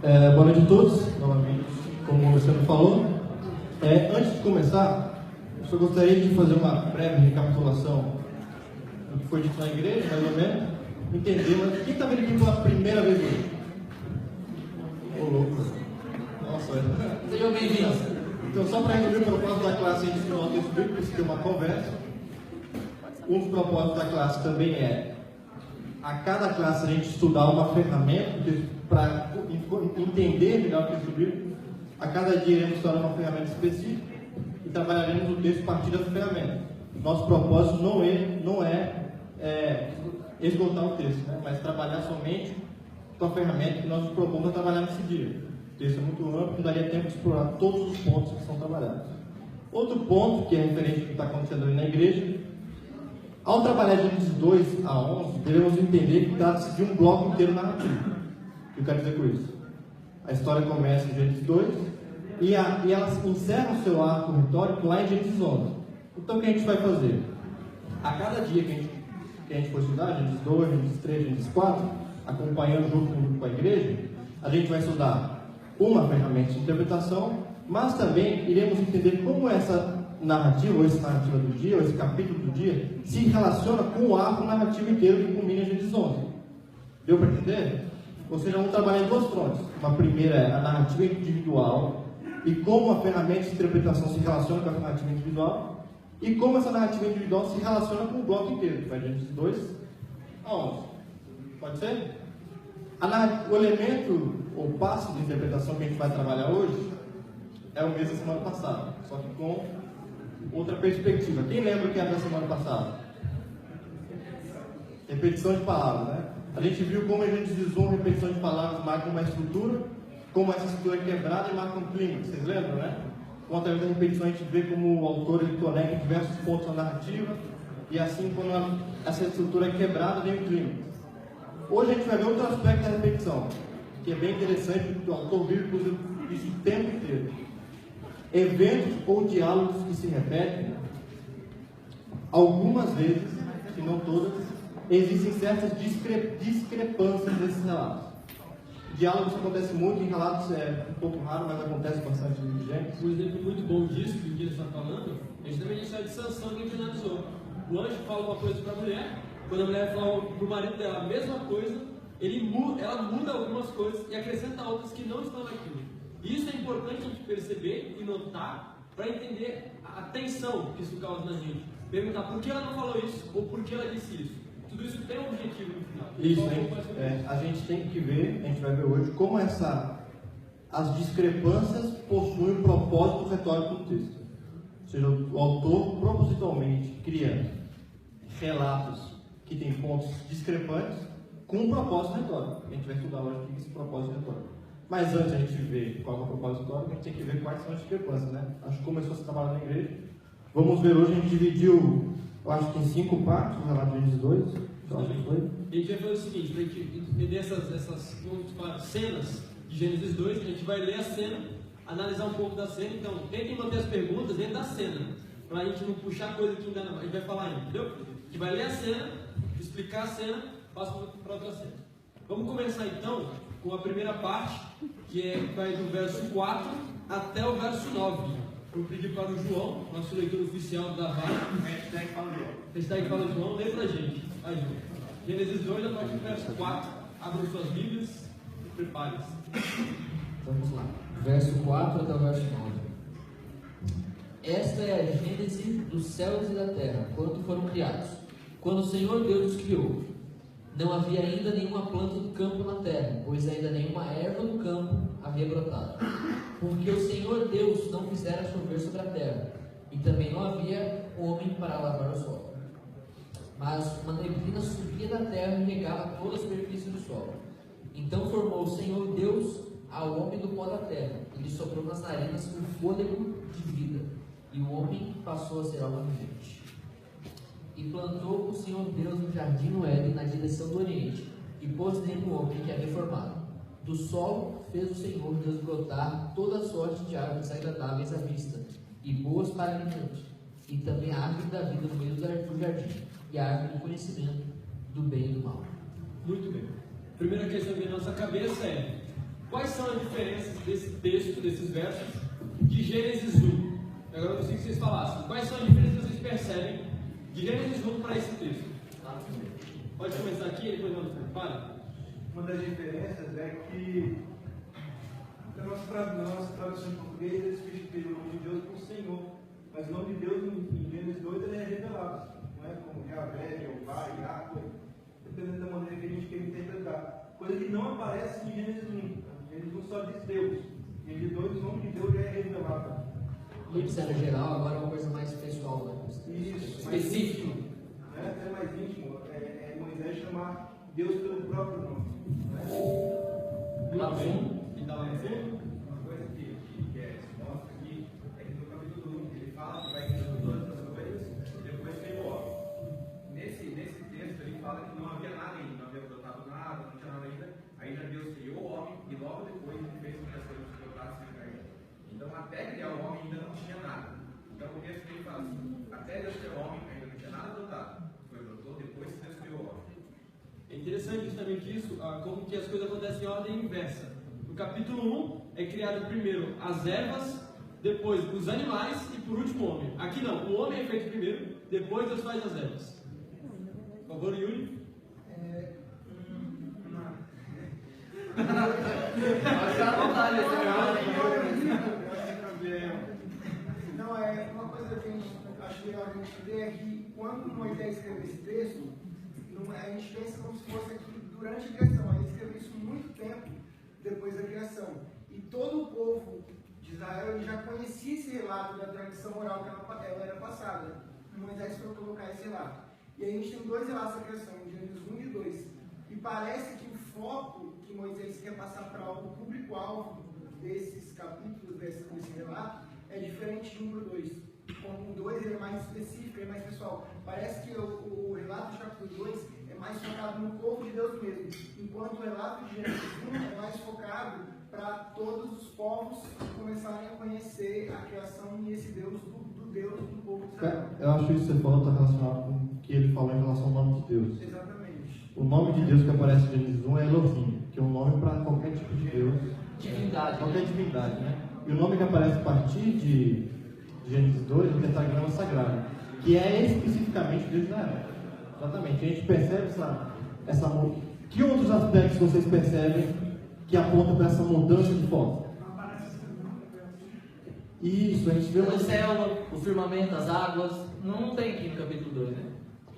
Boa noite a todos, novamente, como o Luciano falou. Antes de começar, eu só gostaria de fazer uma breve recapitulação do que foi dito na igreja, mais ou menos, entender, mas quem está vendo aqui pela primeira vez hoje? Ô louco! Nossa, Sejam bem-vindos. Então, só para resumir o propósito da classe, a gente estudou o texto bíblico, para ter uma conversa. Um dos propósitos da classe também é, a cada classe a gente estudar uma ferramenta para entender melhor o texto bíblico. A cada dia iremos estudar uma ferramenta específica e trabalharemos o texto a partir dessa ferramenta. Nosso propósito não é esgotar o texto, né? Mas trabalhar somente com a ferramenta que nós nos propomos a trabalhar nesse dia. O texto é muito amplo, não daria tempo de explorar todos os pontos que são trabalhados. Outro ponto que é referente ao que está acontecendo ali na igreja: ao trabalhar de Gênesis 2 a 11, devemos entender que trata-se de um bloco inteiro narrativo. O que eu quero dizer com isso? A história começa em Gênesis 2 e ela encerra o seu arco retórico lá em Gênesis 11. Então, o que a gente vai fazer? A cada dia que a gente for estudar, Gênesis 2, Gênesis 3, Gênesis 4, acompanhando junto com a igreja, a gente vai estudar uma ferramenta de interpretação, mas também iremos entender como essa narrativa, ou essa narrativa do dia, ou esse capítulo do dia, se relaciona com o arco narrativo inteiro que culmina em Gênesis 11. Deu para entender? Ou seja, vamos trabalhar em duas frontes. Uma primeira é a narrativa individual, e como a ferramenta de interpretação se relaciona com a narrativa individual, e como essa narrativa individual se relaciona com o bloco inteiro, que vai de Gênesis 2 a 11. Pode ser? O elemento, ou passo de interpretação que a gente vai trabalhar hoje, é o mesmo da semana passada, só que com outra perspectiva. Quem lembra o que era da semana passada? Repetição de palavras, né? A gente viu como a Gênesis 1, repetição de palavras marca uma estrutura, como essa estrutura é quebrada e marca um clima. Vocês lembram, né? Então, através da repetição a gente vê como o autor ele conecta diversos pontos da narrativa, e assim, quando essa estrutura é quebrada, vem o clima. Hoje a gente vai ver outro aspecto da repetição, que é bem interessante, porque o autor bíblico usa isso o tempo inteiro. Eventos ou diálogos que se repetem, algumas vezes, se não todas, existem certas discrepâncias nesses relatos. Diálogos acontecem muito em relatos, um pouco raro, mas acontece bastante em Gênesis. Um exemplo muito bom disso, do que ele está falando, a gente também está de Sansão, que a gente analisou. O anjo fala uma coisa para a mulher, quando a mulher fala para o marido dela a mesma coisa, ela muda algumas coisas e acrescenta outras que não estão naquilo. E isso é importante a gente perceber e notar para entender a tensão que isso causa na gente. Perguntar por que ela não falou isso ou por que ela disse isso. Tudo isso tem um objetivo no final. Isso, a gente tem que ver, a gente vai ver hoje, como as discrepâncias possuem um propósito retórico no texto. Ou seja, o autor propositalmente cria relatos que têm pontos discrepantes com um propósito retórico. A gente vai estudar hoje o que é esse propósito retórico. Mas antes a gente ver qual é o propósito retórico, a gente tem que ver quais são as discrepâncias, né? Acho que começou a se trabalhar na igreja. Vamos ver hoje, a gente dividiu, eu acho que em 5 partes, o relato de Gênesis 2. A gente vai fazer o seguinte, para a gente entender essas cenas de Gênesis 2, a gente vai ler a cena, analisar um pouco da cena. Então, tentem manter as perguntas dentro da cena, para a gente não puxar coisa que ainda não. A gente vai falar ainda, entendeu? A gente vai ler a cena, explicar a cena, passa para outra cena. Vamos começar então com a primeira parte, que vai do verso 4 até o verso 9. Eu pedi para o João, nosso leitor oficial da VAR. Hashtag Fala João, lê pra gente. Vai, João. Gênesis 2, a partir do verso 4. Abram suas Bíblias e prepare-se. Vamos lá. Verso 4 até o verso 9. Esta é a gênese dos céus e da terra, quando foram criados. Quando o Senhor Deus os criou, não havia ainda nenhuma planta do campo na terra, pois ainda nenhuma erva do campo havia brotado. Porque o Senhor Deus não fizera chover sobre a terra, e também não havia homem para lavar o solo. Mas uma neblina subia da terra e regava toda a superfície do solo. Então formou o Senhor Deus ao homem do pó da terra, e lhe soprou nas narinas o fôlego de vida, e o homem passou a ser alma vivente. E plantou o Senhor Deus no jardim no Éden, na direção do Oriente, e pôs nele o homem que havia formado. Do solo fez o Senhor Deus brotar toda a sorte de árvores agradáveis à vista, e boas para alimento, e também a árvore da vida no meio do jardim, e a árvore do conhecimento do bem e do mal. Muito bem. A primeira questão que vem na nossa cabeça é: Quais são as diferenças desse texto, desses versos, de Gênesis 1? Agora eu gostaria que vocês falassem. Quais são as diferenças que vocês percebem de Gênesis 1 para esse texto? Pode começar aqui e depois vamos para. Uma das diferenças é que na nossa tradução em português eles substituíram o nome de Deus por Senhor, mas o nome de Deus em Gênesis 2 ele é revelado, não é como Yahvé, Jeová, Yahweh, dependendo da maneira que a gente quer interpretar. Coisa que não aparece em Gênesis 1. Gênesis 1 só diz Deus. Em Gênesis 2 o nome de Deus já é revelado. Antes era geral, agora é uma coisa mais pessoal, né? Isso, Específico. Até mais íntimo, é Moisés chamar Deus pelo próprio nome. Lá no fundo. E está lá no fundo. Uma coisa que mostra aqui é que no capítulo 1 ele fala que vai criando todas as coisas e depois veio o homem. Nesse texto ele fala que não havia nada ainda, não havia brotado nada, não tinha nada ainda. Aí já Deus criou o homem e logo depois ele fez com que as coisas brotassem e caíram. Então até criar o homem ainda não tinha nada. Então o texto ele fala assim: até Deus criar o homem ainda não tinha nada brotado. Foi brotou depois que Deus criou o homem. É interessante justamente isso, como que as coisas acontecem em ordem inversa. No capítulo 1 é criado primeiro as ervas, depois os animais e por último o homem. Aqui não, o homem é feito primeiro, depois Deus faz as ervas. Por favor, Yuri. Não, é uma coisa que eu acho legal a gente ver é que quando Moisés escreveu esse texto, a gente pensa como se fosse aqui durante a criação. Ele escreveu isso muito tempo depois da criação. E todo o povo de Israel ele já conhecia esse relato da tradição oral que ela era passada. Moisés foi colocar esse relato. E aí a gente tem dois relatos da criação, Gênesis 1 e 2. E parece que o foco que Moisés quer passar para o público-alvo desses capítulos, desse relato, é diferente de 1 para o 2. O 2 ele é mais específico, é mais pessoal. Parece que o relato do capítulo 2 é mais focado no povo de Deus mesmo, enquanto o relato de Gênesis 1 é mais focado para todos os povos começarem a conhecer a criação e esse Deus do Deus do povo de Israel. Eu acho isso que você falou está relacionado com o que ele falou em relação ao nome de Deus. Exatamente. O nome de Deus que aparece em Gênesis 1 é Elohim, que é um nome para qualquer tipo de Deus. Divindade. Qualquer divindade, né? E o nome que aparece a partir de Gênesis 2 é o pentagrama sagrado, que é especificamente Deus de Israel. Exatamente. A gente percebe essa. Que outros aspectos vocês percebem que apontam para essa mudança de foco? Isso, a gente vê O céu, o firmamento, as águas, não tem aqui no capítulo 2, né?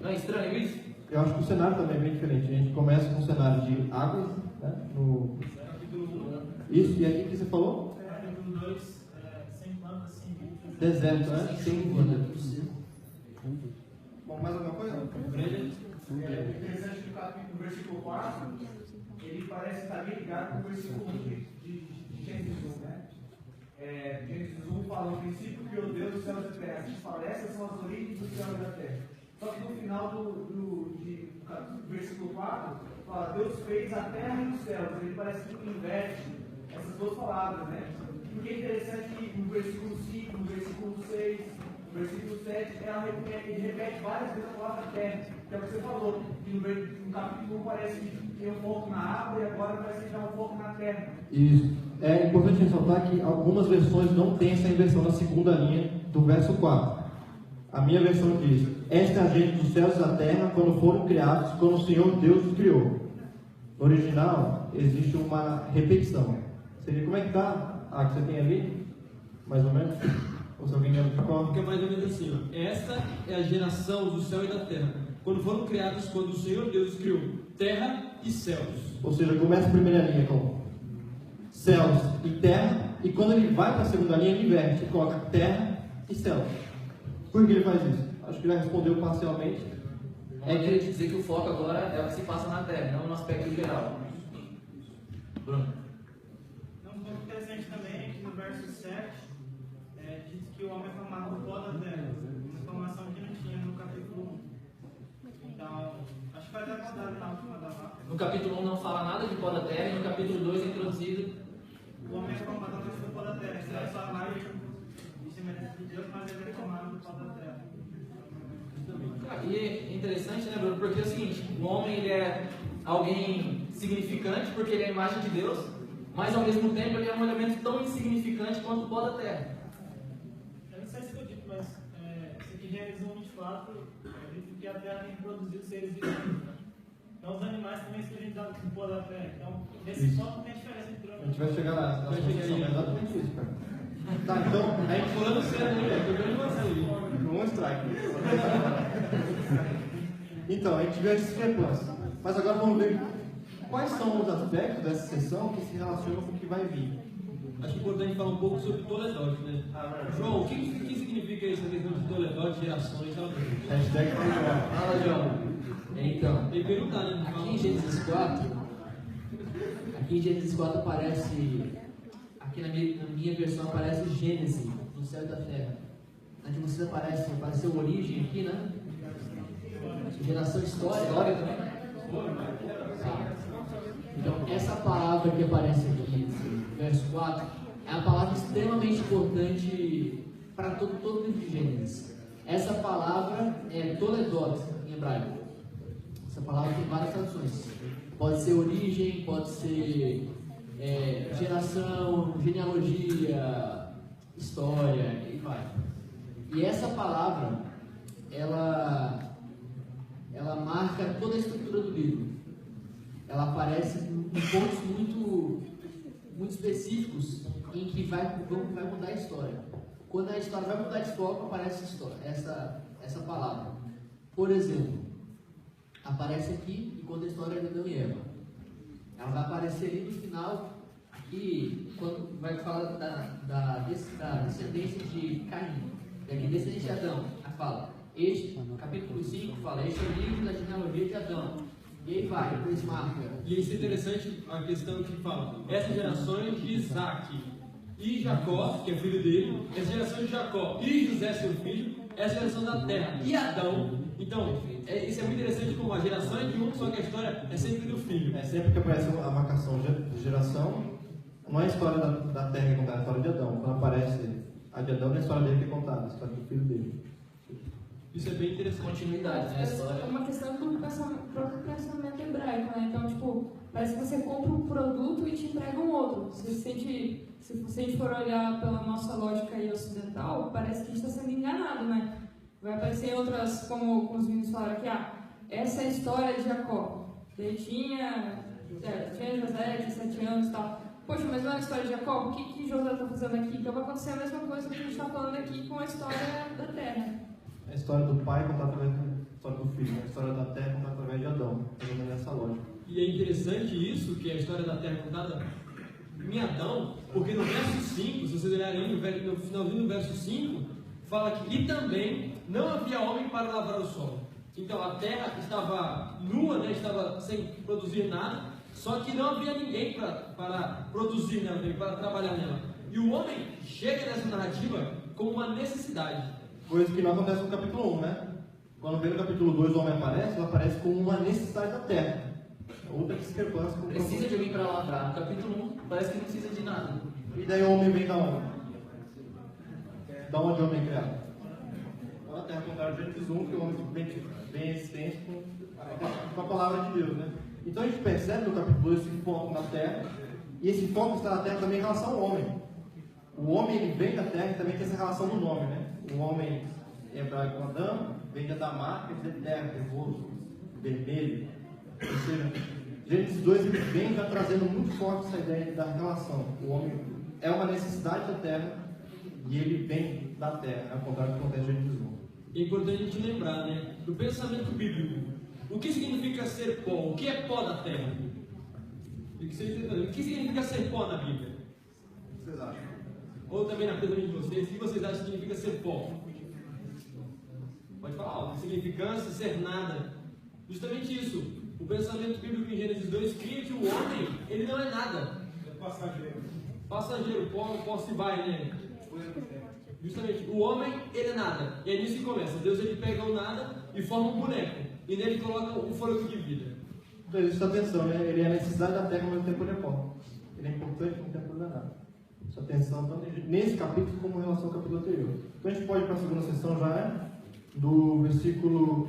Não é estranho isso? Eu acho que o cenário também é bem diferente. A gente começa com um cenário de águas, né? No Capítulo 1. Isso, e aí o que você falou? Capítulo 2, sem plantas, sem vida. Deserto, né? Sem vida. Bom, mais alguma coisa? Brenda. Interessante que no versículo 4, ele parece estar ligado com o versículo 1 de Gênesis 1, né? Gênesis 1 fala: no princípio criou Deus os céus e a terra. A gente fala: essas são as origens dos céus e da terra. Só que no final do versículo 4, fala: Deus fez a terra e os céus. Ele parece que inverte essas duas palavras, né? O que é interessante que no versículo 5, no versículo 6, no versículo 7, ele repete várias vezes a palavra terra, que é o que você falou, que no capítulo 1 parece que tem um foco na água e agora parece que tem um foco na terra. Isso. É importante ressaltar que algumas versões não têm essa inversão na segunda linha do verso 4. A minha versão diz: esta é a gente dos céus e da terra quando foram criados, quando o Senhor Deus os criou. No original, existe uma repetição. Seria como é que está a que você tem ali? Mais ou menos? Ou se alguém lembra de qual? Fica mais ou menos assim, ó. Esta é a geração do céu e da terra, quando foram criados, quando o Senhor Deus criou terra e céus. Ou seja, começa a primeira linha com céus e terra, e quando ele vai para a segunda linha, ele inverte, coloca terra e céus. Por que ele faz isso? Acho que já respondeu parcialmente. É que dizer que o foco agora é o que se passa na terra, não no aspecto geral. Bruno. Um ponto interessante também é que no verso 7 diz que o homem é formado do pó da terra, uma informação que não tinha no capítulo 1. Então, acho que vai até mudar na última da lá. No capítulo 1 não fala nada de pó da terra, e no capítulo 2 é introduzido. O homem é formado do pó da terra, isso é só a imagem de semelhança de Deus, mas ele é formado do pó da terra. E é interessante, né, Bruno? Porque é o seguinte: o homem ele é alguém significante porque ele é a imagem de Deus, mas ao mesmo tempo ele é um elemento tão insignificante quanto o pó da terra. Eu não sei se eu dito, mas isso aqui Gênesis 1:24, diz que a terra tem produzido seres vivos. Né? Então os animais também surgem do pó da terra. Então, nesse ponto tem diferença entre A gente vai chegar lá, na exposição, é exatamente isso, cara. Tá, então, A gente falando sério, né? Tô vendo você aí. vamos strike. Então, a gente vê a discrepância. Mas agora vamos ver quais são os aspectos dessa sessão que se relacionam com o que vai vir. Acho importante falar um pouco sobre Toledote, né? João, o que significa isso, a questão de Toledote, gerações? Fala pra gente. Hashtag Fala, João. Então, Tem que perguntar, né? aqui em Gênesis 4 aparece, aqui na minha versão aparece Gênesis, no céu e da terra. Na de vocês apareceu origem aqui, né? Geração história também. Tá. Então, essa palavra que aparece aqui, verso 4, é uma palavra extremamente importante para todo o livro de Gênesis. Essa palavra é Toledot, em hebraico. Essa palavra tem várias traduções. Pode ser origem, pode ser geração, genealogia, história, e vai. E essa palavra, ela marca toda a estrutura do livro. Ela aparece em pontos muito específicos em que vai mudar a história. Quando a história vai mudar de foco, aparece essa palavra. Por exemplo, aparece aqui e conta a história de Adão e Eva. Ela vai aparecer ali no final, aqui, quando vai falar da descendência de Caim. Daqui, descendência de Adão, fala. Capítulo 5 fala, este é o livro da genealogia de Adão. E aí vai, depois marca. E isso é interessante a questão que fala, essas gerações de Isaac e Jacó, que é filho dele, essa geração de Jacó e José, seu filho, essa geração da terra e Adão. Então, isso é muito interessante como a geração é de um, só que a história é sempre do filho. É sempre que aparece a marcação de geração, não é a história da terra que é contada, é a história de Adão. Quando aparece a de Adão, não é a história dele que é contada, é a história do filho dele. Isso é bem interessante. Continuidade, né? A história. É uma questão do próprio pensamento hebraico, né? Então, tipo, parece que você compra um produto e te entrega um outro. Se a gente for olhar pela nossa lógica aí ocidental, parece que a gente está sendo enganado, né? Vai aparecer outras, como os meninos falaram aqui, essa é a história de Jacó. Ele tinha José, 17 anos e tal. Poxa, mas não é a história de Jacó? O que José está fazendo aqui? Então vai acontecer a mesma coisa que a gente está falando aqui com a história da Terra. A história do pai contada através da história do filho, a história da terra contada através de Adão, fazendo essa lógica. E é interessante isso, que é a história da terra contada em Adão, porque no verso 5, se vocês olharem no finalzinho do verso 5, fala que e também não havia homem para lavrar o solo. Então a terra estava nua, né, estava sem produzir nada, só que não havia ninguém para produzir nela, para trabalhar nela. E o homem chega nessa narrativa como uma necessidade. Coisa que não acontece no capítulo 1, né? Quando vem no capítulo 2 o homem aparece, ele aparece como uma necessidade da terra. Outra discrepância com o Precisa de alguém para lavrar. No capítulo 1 parece que não precisa de nada. E daí o homem vem da onde? Da onde o homem é criado? Da terra, ao contrário de Gênesis 1, que o homem vem em existência com a palavra de Deus, né? Então a gente percebe no capítulo 2 esse foco na terra, e esse foco está na terra também em relação ao homem. O homem ele vem da terra e também tem essa relação no nome, né? O homem hebraico Adão vem de Adamá, quer dizer terra, nervoso, vermelho. Ou seja, Gênesis 2 ele vem já trazendo muito forte essa ideia da relação. O homem é uma necessidade da terra e ele vem da terra, ao contrário do que acontece em Gênesis 1. É importante a gente lembrar, né, do pensamento bíblico. O que significa ser pó? O que é pó da terra? O que significa ser pó na Bíblia? O que vocês acham? Ou também na pensamento de vocês, o que vocês acham que significa ser pó? Pode falar, ó, significância, ser nada. Justamente isso. O pensamento bíblico em Gênesis 2 cria que o homem, ele não é nada. É passageiro. Passageiro, pó se vai, né? Justamente, o homem, ele é nada. E é nisso que começa. Deus, ele pega o nada e forma um boneco. E nele coloca um fôlego de vida. Então, isso atenção, né? Ele é a necessidade da terra, ao mesmo tempo ele é pó. Ele é importante, ao mesmo tempo ele não é nada. Sua atenção, tanto nesse capítulo como em relação ao capítulo anterior. Então a gente pode ir para a segunda sessão já, né? Do versículo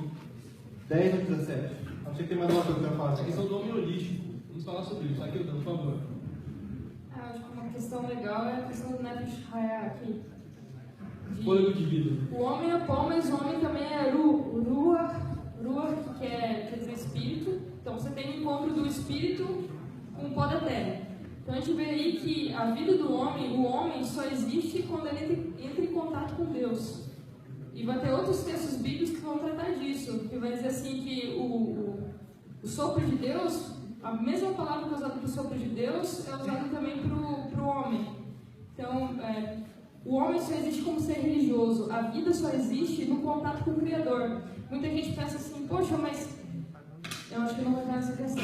10 ao 17. Não sei se tem mais uma coisa que eu quero falar. Essa questão do homem holístico. Vamos falar sobre isso. Aqui, por favor. questão legal é a questão do Nefesh Hayah aqui. Fôlego de vida. O homem é pó, mas o homem também é Ruach, que quer dizer espírito. Então você tem o encontro do espírito com o pó da terra. Então a gente vê aí que a vida do homem, o homem só existe quando ele entra em contato com Deus. E vai ter outros textos bíblicos que vão tratar disso, que vai dizer assim que o sopro de Deus, a mesma palavra que é usada para o sopro de Deus, é usada também para o homem. Então, o homem só existe como ser religioso, a vida só existe no contato com o Criador. Muita gente pensa assim, poxa, mas eu acho que não vai entrar nessa questão,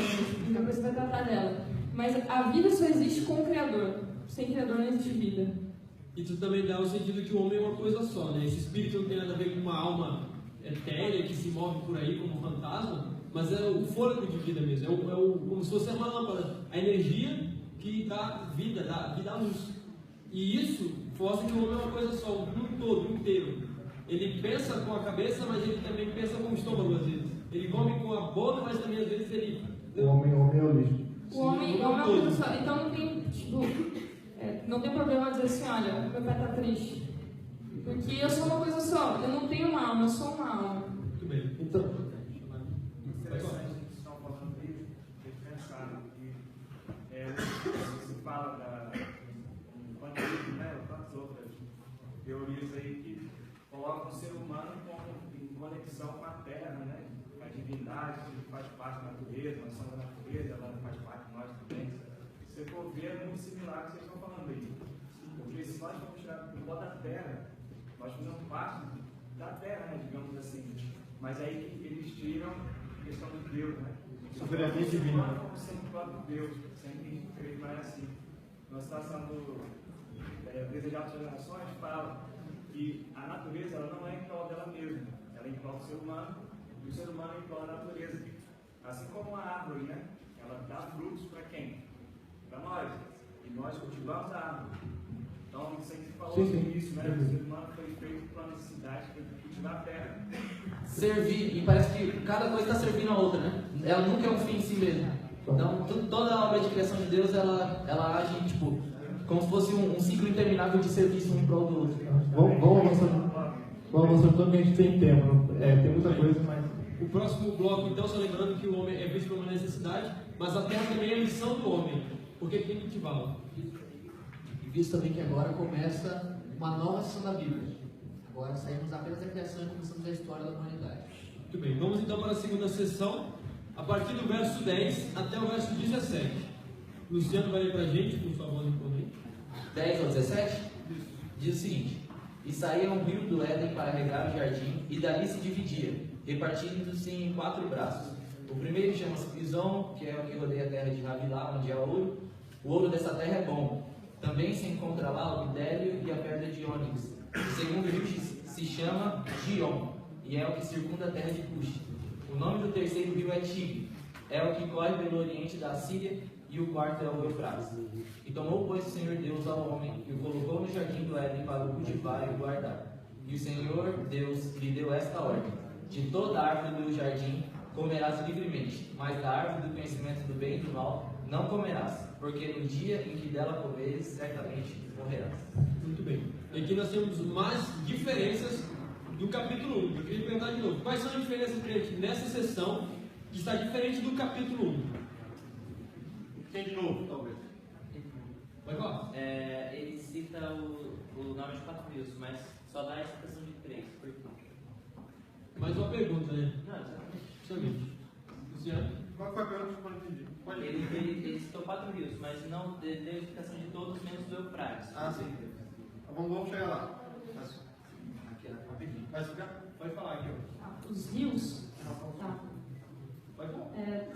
depois você vai tratar dela. Mas a vida só existe com o Criador. Sem Criador não existe vida. Isso também dá o sentido que o homem é uma coisa só, né? Esse espírito não tem nada a ver com uma alma etérea que se move por aí como um fantasma, mas é o fôlego de vida mesmo. Como se fosse uma lâmpada, a energia que dá vida à luz. E isso mostra que o homem é uma coisa só, um todo, inteiro. Ele pensa com a cabeça, mas ele também pensa com o estômago às vezes. Ele come com a boca, mas também às vezes ele... O homem é o lixo. O homem é uma coisa só. Então não tem, não tem problema dizer assim, olha, meu pai está triste. Porque eu sou uma coisa só. Eu não tenho uma alma, eu sou uma alma. Muito bem. Então, Interessante que estão falando aí, tem que pensar que se fala da quantas, né, quantas outras teorias aí que colocam o ser humano em conexão com a Terra, né? A divindade que faz parte da natureza, nós somos da natureza, ela faz parte de nós também. Se você for ver, é muito similar ao que vocês estão falando aí. Porque se nós formos tirar do pó da Terra, nós fazemos parte da Terra, né, digamos assim. Mas aí eles tiram a questão de Deus, né? Soberania divina. Como sendo o próprio Deus, sempre creio que não é assim. Na situação do Desejar das Gerações, fala que a natureza ela não é em prol dela mesma, ela é em prol do ser humano, e o ser humano é em prol da natureza. Assim como a árvore, né? Ela dá frutos para quem? Para nós. E nós cultivamos a árvore. Então, isso aí que falou sobre isso, né? O ser humano foi feito para a necessidade de cultivar a terra. Servir, e parece que cada coisa está servindo a outra, né? Ela nunca é um fim em si mesma. Então, toda a obra de criação de Deus, ela age, tipo, como se fosse um ciclo interminável de serviço um prol do outro. Vamos avançando tanto que a gente tem tempo. Tem muita coisa, mas... O próximo bloco, então, só lembrando que o homem é visto como uma necessidade, mas a terra também é a missão do homem, porque tem que cultivá-la. E visto também que agora começa uma nova sessão da Bíblia. Agora saímos apenas da criação e começamos a história da humanidade. Muito bem, vamos então para a segunda sessão, a partir do verso 10 até o verso 17. Luciano vai ler para a gente, por favor, no 10 ao 17 diz o seguinte: E saía um rio do Éden para regar o jardim, e dali se dividia, repartindo-se em 4 braços. O primeiro chama-se Pison, que é o que rodeia a terra de Havilá, onde há ouro. O ouro dessa terra é bom. Também se encontra lá o bidélio e a pedra de ônix. O segundo rio se chama Gion, e é o que circunda a terra de Cush. O nome do terceiro rio é Tigre, é o que corre pelo oriente da Síria, e o quarto é o Eufrates. E tomou, pois, o Senhor Deus ao homem, e o colocou no jardim do Éden para o cultivar e o guardar. E o Senhor Deus lhe deu esta ordem: de toda a árvore do jardim comerás livremente, mas da árvore do conhecimento do bem e do mal não comerás, porque no dia em que dela comeres, certamente morrerás. Muito bem. E aqui nós temos mais diferenças do capítulo 1. Eu queria perguntar de novo: quais são as diferenças que a gente, nessa sessão, que está diferente do capítulo 1? Tem de novo, talvez. Vai lá. Ele cita o nome de 4 rios, mas só dá a citação de 3. Por quê? Mais uma pergunta, né? Não, exatamente. Justamente. Luciano? Qual foi a pergunta que eu não entendi? Ele citou 4 rios, mas não deu a explicação de todos, menos do Eufrates. Ah, sim. Vamos chegar lá. Mas pode falar aqui. Os rios. Tá.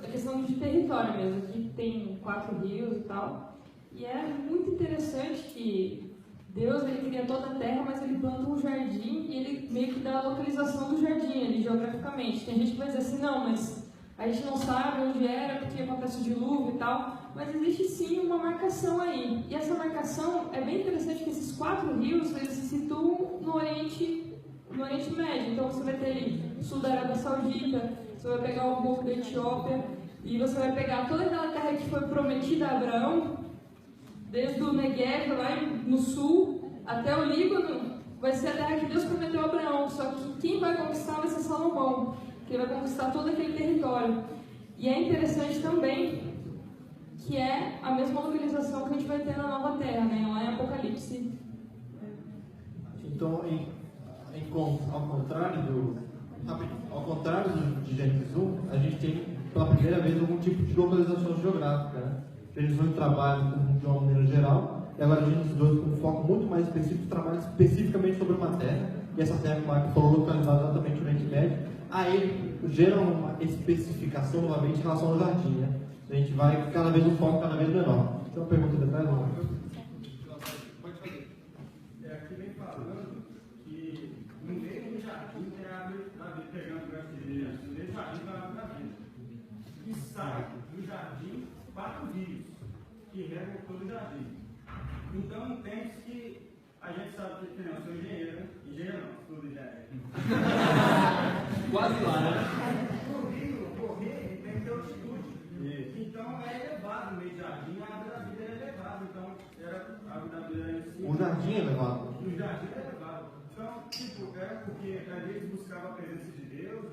A questão de território mesmo. Aqui tem 4 rios e tal. E é muito interessante que Deus ele cria toda a terra, mas ele planta um jardim e ele meio que dá a localização do jardim ali, geograficamente. Tem gente que vai dizer assim, não, mas a gente não sabe onde era porque acontece o dilúvio e tal. Mas existe sim uma marcação aí. E essa marcação é bem interessante que esses 4 rios eles se situam no Oriente Médio. Então você vai ter ali o sul da Arábia Saudita, você vai pegar o Golfo da Etiópia e você vai pegar toda aquela terra que foi prometida a Abraão. desde o Negev, lá no sul, até o Líbano, vai ser a terra que Deus prometeu a Abraão. Só que quem vai conquistar vai ser Salomão, que vai conquistar todo aquele território. E é interessante também que é a mesma localização que a gente vai ter na Nova Terra, né? Lá em Apocalipse. Então, ao contrário de Gênesis 1, a gente tem pela primeira vez algum tipo de localização geográfica, né? Gênesis 1 trabalha de uma maneira geral, e agora Gênesis 2 com um foco muito mais específico, trabalha especificamente sobre uma terra, e essa terra, como a Marco falou, localizada exatamente no Oriente Médio. Aí gera uma especificação novamente em relação ao jardim, né? A gente vai cada vez um foco cada vez menor. Tem uma pergunta detrás, não? Pode fazer. Aqui vem falando que no meio do jardim tem a árvore da vida, pegando o verso de Deus, no meio do jardim tem a árvore da vida. E sai do jardim 4 rios que regam todo o jardim. Então tem que a gente sabe que não, eu sou engenheiro, né? Engenheiro não, tudo já é. Quase lá, né? O rio correr tem que ter altitude. Então é elevado no meio do jardim, a árvore da vida é elevada. Então a árvore da vida era em cima. O jardim é elevado. O jardim é elevado. Então, tipo, era porque ali eles buscavam a presença de Deus.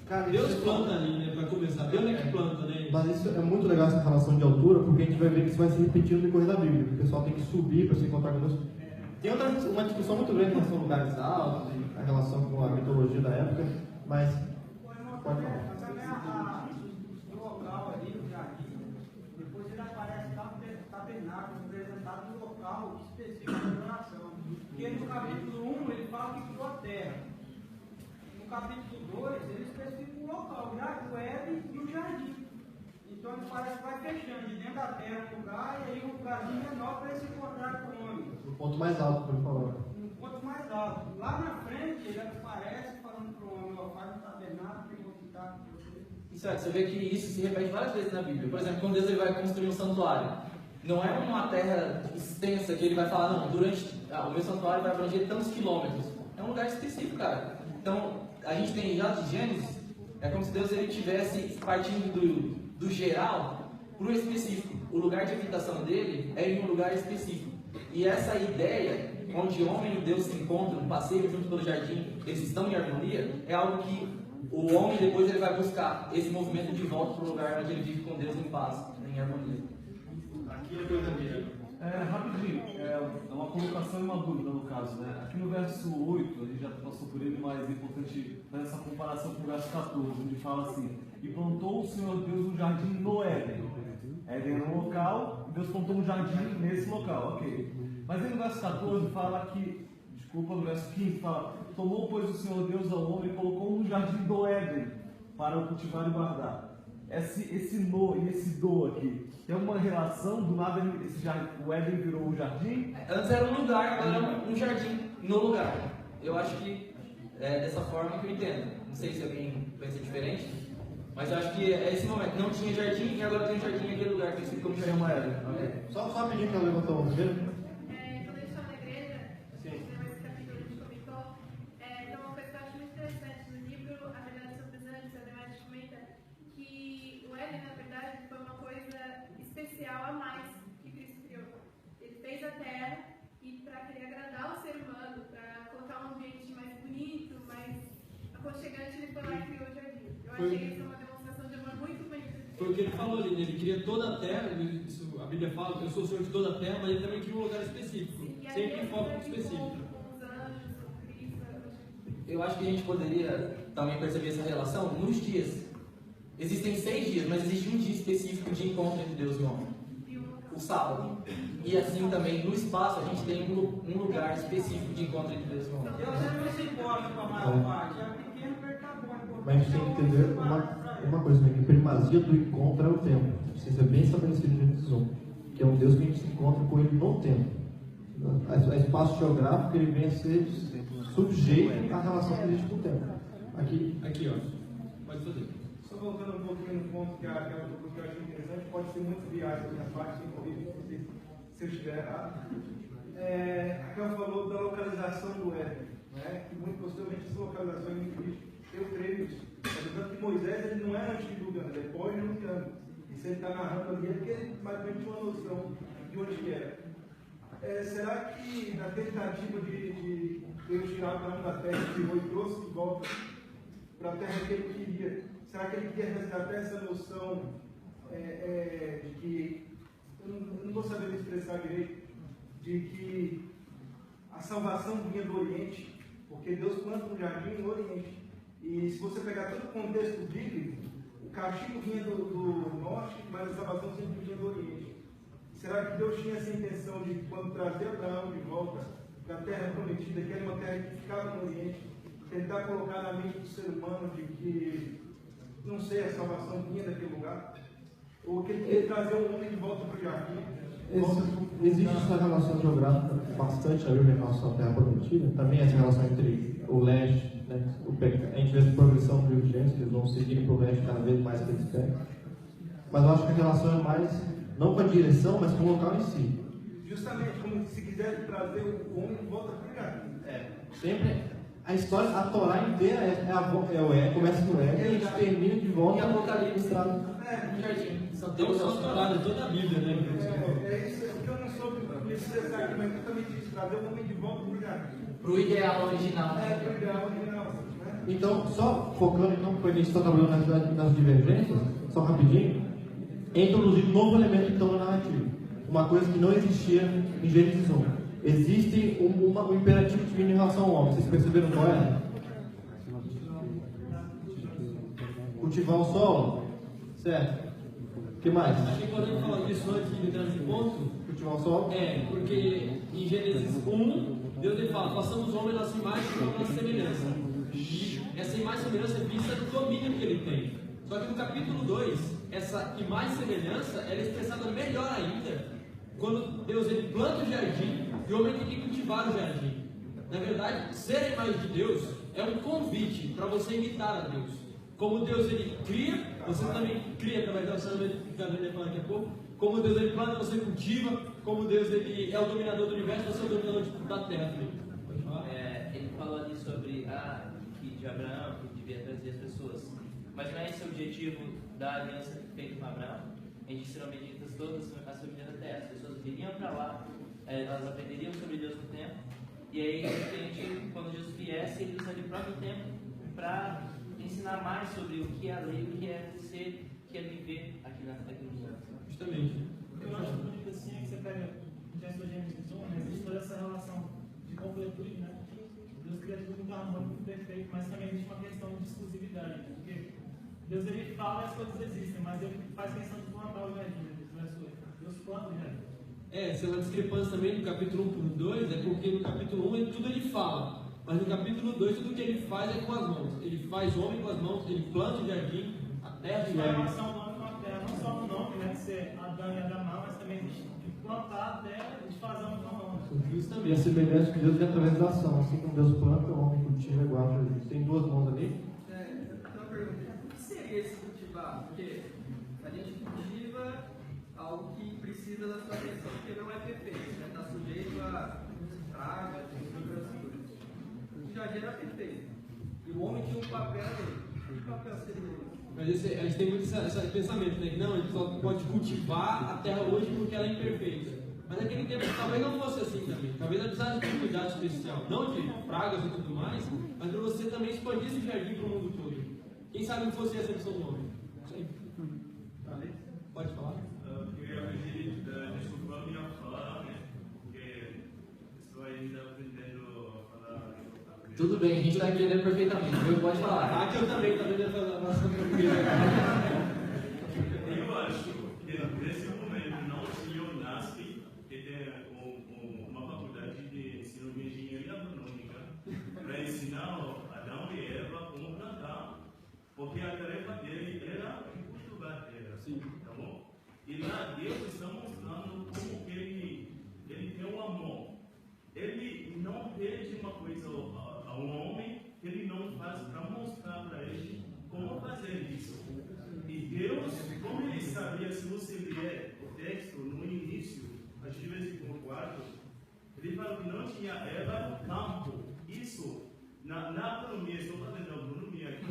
Cara, Deus planta ali, né? Para começar. Deus é que planta, né? Mas isso é muito legal, essa relação de altura, porque a gente vai ver que isso vai se repetindo no decorrer da Bíblia. O pessoal tem que subir para se encontrar com Deus. Tem uma discussão muito grande em relação a lugares altos, e a relação com a mitologia da época, mas pode falar. O local ali, o jardim, depois ele aparece tabernáculo, representado no local específico da adoração. Porque no capítulo 1 ele fala que criou a terra. No capítulo 2 ele especifica o local, o Éden e o jardim. Então ele parece que vai fechando de dentro da terra um lugar e aí um lugarzinho menor para ele se encontrar com o homem. O ponto mais alto, por favor. Um ponto mais alto. Lá na frente ele aparece falando para o homem, ó, faz um tabernáculo e vou ficar com você. Isso é, você vê que isso se repete várias vezes na Bíblia. Por exemplo, quando Deus ele vai construir um santuário, não é uma terra extensa que ele vai falar, não, o meu santuário vai abranger tantos quilômetros. É um lugar específico, cara. Então, a gente tem já de Gênesis, é como se Deus ele tivesse partindo do geral para o específico. O lugar de habitação dele é em um lugar específico. E essa ideia, onde homem e Deus se encontram, um passeio junto pelo jardim, eles estão em harmonia, é algo que o homem depois ele vai buscar esse movimento de volta para o lugar onde ele vive com Deus em paz, em harmonia. Aqui é coisa minha. Rapidinho, é uma colocação e uma dúvida no caso, né? Aqui no verso 8, a gente já passou por ele, mas é importante fazer essa comparação com o verso 14, onde fala assim: e plantou o Senhor Deus um jardim no Éden. Éden era um local, e Deus plantou um jardim nesse local, ok. Mas aí no verso 14 fala que, no verso 15 fala: tomou, pois, o Senhor Deus ao homem e colocou no jardim do Éden para o cultivar e guardar. Esse no e esse do aqui, tem uma relação? Do nada o Éden virou o jardim? Antes era um lugar, agora é um jardim no lugar. Eu acho que é dessa forma que eu entendo. Não sei se alguém pensa diferente, mas eu acho que é esse momento. Não tinha jardim e agora tem um jardim naquele lugar que se como chama Éden. Só rapidinho que ela levantou a mão primeiro. Quando eu estava na igreja, esse capítulo que a gente comentou, então uma coisa que eu acho muito interessante no livro, A Revelação dos Anjos, a Ademais comenta que o Éden, na verdade, foi uma coisa especial a mais que Cristo criou. Ele fez a terra e para querer agradar o ser humano, para colocar um ambiente mais bonito, mais aconchegante, ele foi lá e criou o jardim. Eu achei que isso é uma demonstração de amor muito bem. Foi o que ele falou ali, né? Ele cria toda a terra, isso, a Bíblia fala que eu sou o Senhor de toda a terra, mas ele também cria um lugar específico, sempre em foco específico. Eu acho que a gente poderia também perceber essa relação nos dias. Existem 6 dias, mas existe um dia específico de encontro entre Deus e o homem. O sábado. E assim também no espaço a gente tem um lugar específico de encontro entre Deus e o homem. Deus não se importa com a maior parte, é pequeno percarbônico. Mas a gente tem que entender uma coisa, né? Que a primazia do encontro é o tempo. Isso é bem estabelecido em Gênesis 1. Que é um Deus que a gente se encontra com ele no tempo. A espaço geográfico ele vem a ser subjeito à relação que existe com o tempo. Aqui ó. Pode fazer. Só voltando um pouquinho no ponto que eu achei interessante, pode ser muito viagem da minha parte, inclusive se eu estiver errado. Aquela falou da localização do Éden, né? Que muito possivelmente essa localização é muito difícil. Eu creio nisso. Portanto, que Moisés ele não é antediluviano, ele é pós-diluviano. E se ele está narrando ali é porque ele mais ou menos tinha uma noção de onde que era. Será que na tentativa de Deus tirar Abraão da terra que tirou e trouxe de volta para a terra que ele queria, será que ele quer resgatar essa noção de que, eu não vou saber me expressar direito, de que a salvação vinha do Oriente, porque Deus planta um jardim no Oriente. E se você pegar todo o contexto bíblico, o castigo vinha do norte, mas a salvação sempre vinha do Oriente. Será que Deus tinha essa intenção de, quando trazer Abraão de volta para a terra prometida, que era uma terra que ficava no Oriente, tentar colocar na mente do ser humano de que, não sei, a salvação vinha daquele lugar? Ou que ele queria trazer o homem de volta para o jardim? Existe essa relação geográfica bastante na Bíblia em relação à terra prometida. Também essa relação entre o leste, né, a gente vê a progressão do livro de Gênesis, eles vão seguir para o leste cada vez mais que eles pegam. Mas eu acho que a relação é mais, não com a direção, mas com o local em si. Justamente como se quisesse trazer o homem de volta para o jardim. Sempre a história, a Torá inteira começa no Éden e a gente termina de volta. E Apocalipse traz no jardim. Temos só a Torá, né? Toda a Bíblia, né? É isso que eu não soube me expressar aqui, mas justamente isso, trazer o homem de volta para o jardim. Para o ideal original. Para o ideal original. Né? Então, só focando, então, porque a gente está trabalhando nas divergências, só rapidinho, é introduzido um novo elemento então na narrativa. Uma coisa que não existia em Gênesis 1. Existe um imperativo divino em relação ao homem. Vocês perceberam qual é? Cultivar o solo. Certo? O que mais? Acho que é importante falar disso antes de entrar nesse ponto. Cultivar o solo? Porque em Gênesis 1, Deus ele fala, façamos o homem na nossa imagem e na nossa semelhança. E essa imagem e semelhança é vista do domínio que ele tem. Só que no capítulo 2, essa imagem e semelhança ela é expressada melhor ainda quando Deus ele planta o jardim e o homem tem que cultivar o jardim. Na verdade, ser a imagem de Deus é um convite para você imitar a Deus. Como Deus ele cria, você também cria através do relacionamento que a Bíblia fala daqui a pouco. Como Deus ele planta, você cultiva. Como Deus ele é o dominador do universo, você é o dominador da terra também. Pode falar? Ele falou ali sobre que de Abraão, que devia trazer as pessoas. Mas não é esse o objetivo da aliança feita com Abraão? A gente serão benditas todas as famílias da terra. As pessoas viriam para lá, elas aprenderiam sobre Deus no tempo. E aí, de repente, quando Jesus viesse, ele usaria o próprio tempo para ensinar mais sobre o que é a lei, o que é ser, o que é viver aqui no mundo. Justamente. Eu acho bonito assim que você pega o Gênesis 1, né? Existe toda essa relação de completude, né? Deus cria tudo muito harmônico, muito perfeito, mas também existe uma questão de exclusividade, porque Deus ele fala e as coisas existem, mas ele faz questão de plantar o jardim, Deus planta o jardim. Essa é uma discrepância também do capítulo 1 para o 2, é porque no capítulo 1 tudo ele fala, mas no capítulo 2 tudo que ele faz é com as mãos. Ele faz o homem com as mãos, ele planta o jardim, a terra e a relação do homem com a terra, não só no nome, né, de ser Adão e Adamá, mas também de plantar a terra e de fazer um com e a semelhança de Deus é através da ação. Assim como Deus planta, o homem cultiva e guarda. Tem duas mãos ali. Uma pergunta: o que seria esse cultivar? Porque a gente cultiva algo que precisa da sua atenção, porque não é perfeito, né? Está sujeito a pragas e outras coisas. O jardim era perfeito. E o homem tinha um papel ali. Que papel seria esse? Mas a gente tem muito esse pensamento, né? Que não, a gente só pode cultivar a terra hoje porque ela é imperfeita. Mas naquele tempo talvez não fosse assim também. Talvez ela precisasse de um cuidado especial. Não de pragas e tudo mais, mas para você também expandir esse jardim para o mundo todo. Quem sabe não fosse essa a missão do homem. Isso aí. Pode falar? Eu queria pedir desculpa a minha fala, né? Porque estou ainda aprendendo a falar. Tudo bem, a gente está entendendo perfeitamente, viu? Pode falar. Aqui eu também estou aprendendo a falar sobre português. Eu acho que nesse momento não se eu nasci que tem uma faculdade de ensino de engenharia agronômica para ensinar Adão e Eva como plantar, porque a tarefa dele era cultivar a terra, tá bom? E lá Deus está mostrando como que ele tem um amor. Ele não pede uma coisa ao homem que ele não faz para mostrar para ele como fazer isso. E Deus, como ele sabia, se você ler o texto no início, a gente versículo 4, ele falou que não tinha Eva no campo. Isso, na agronomia, estou fazendo agronomia aqui.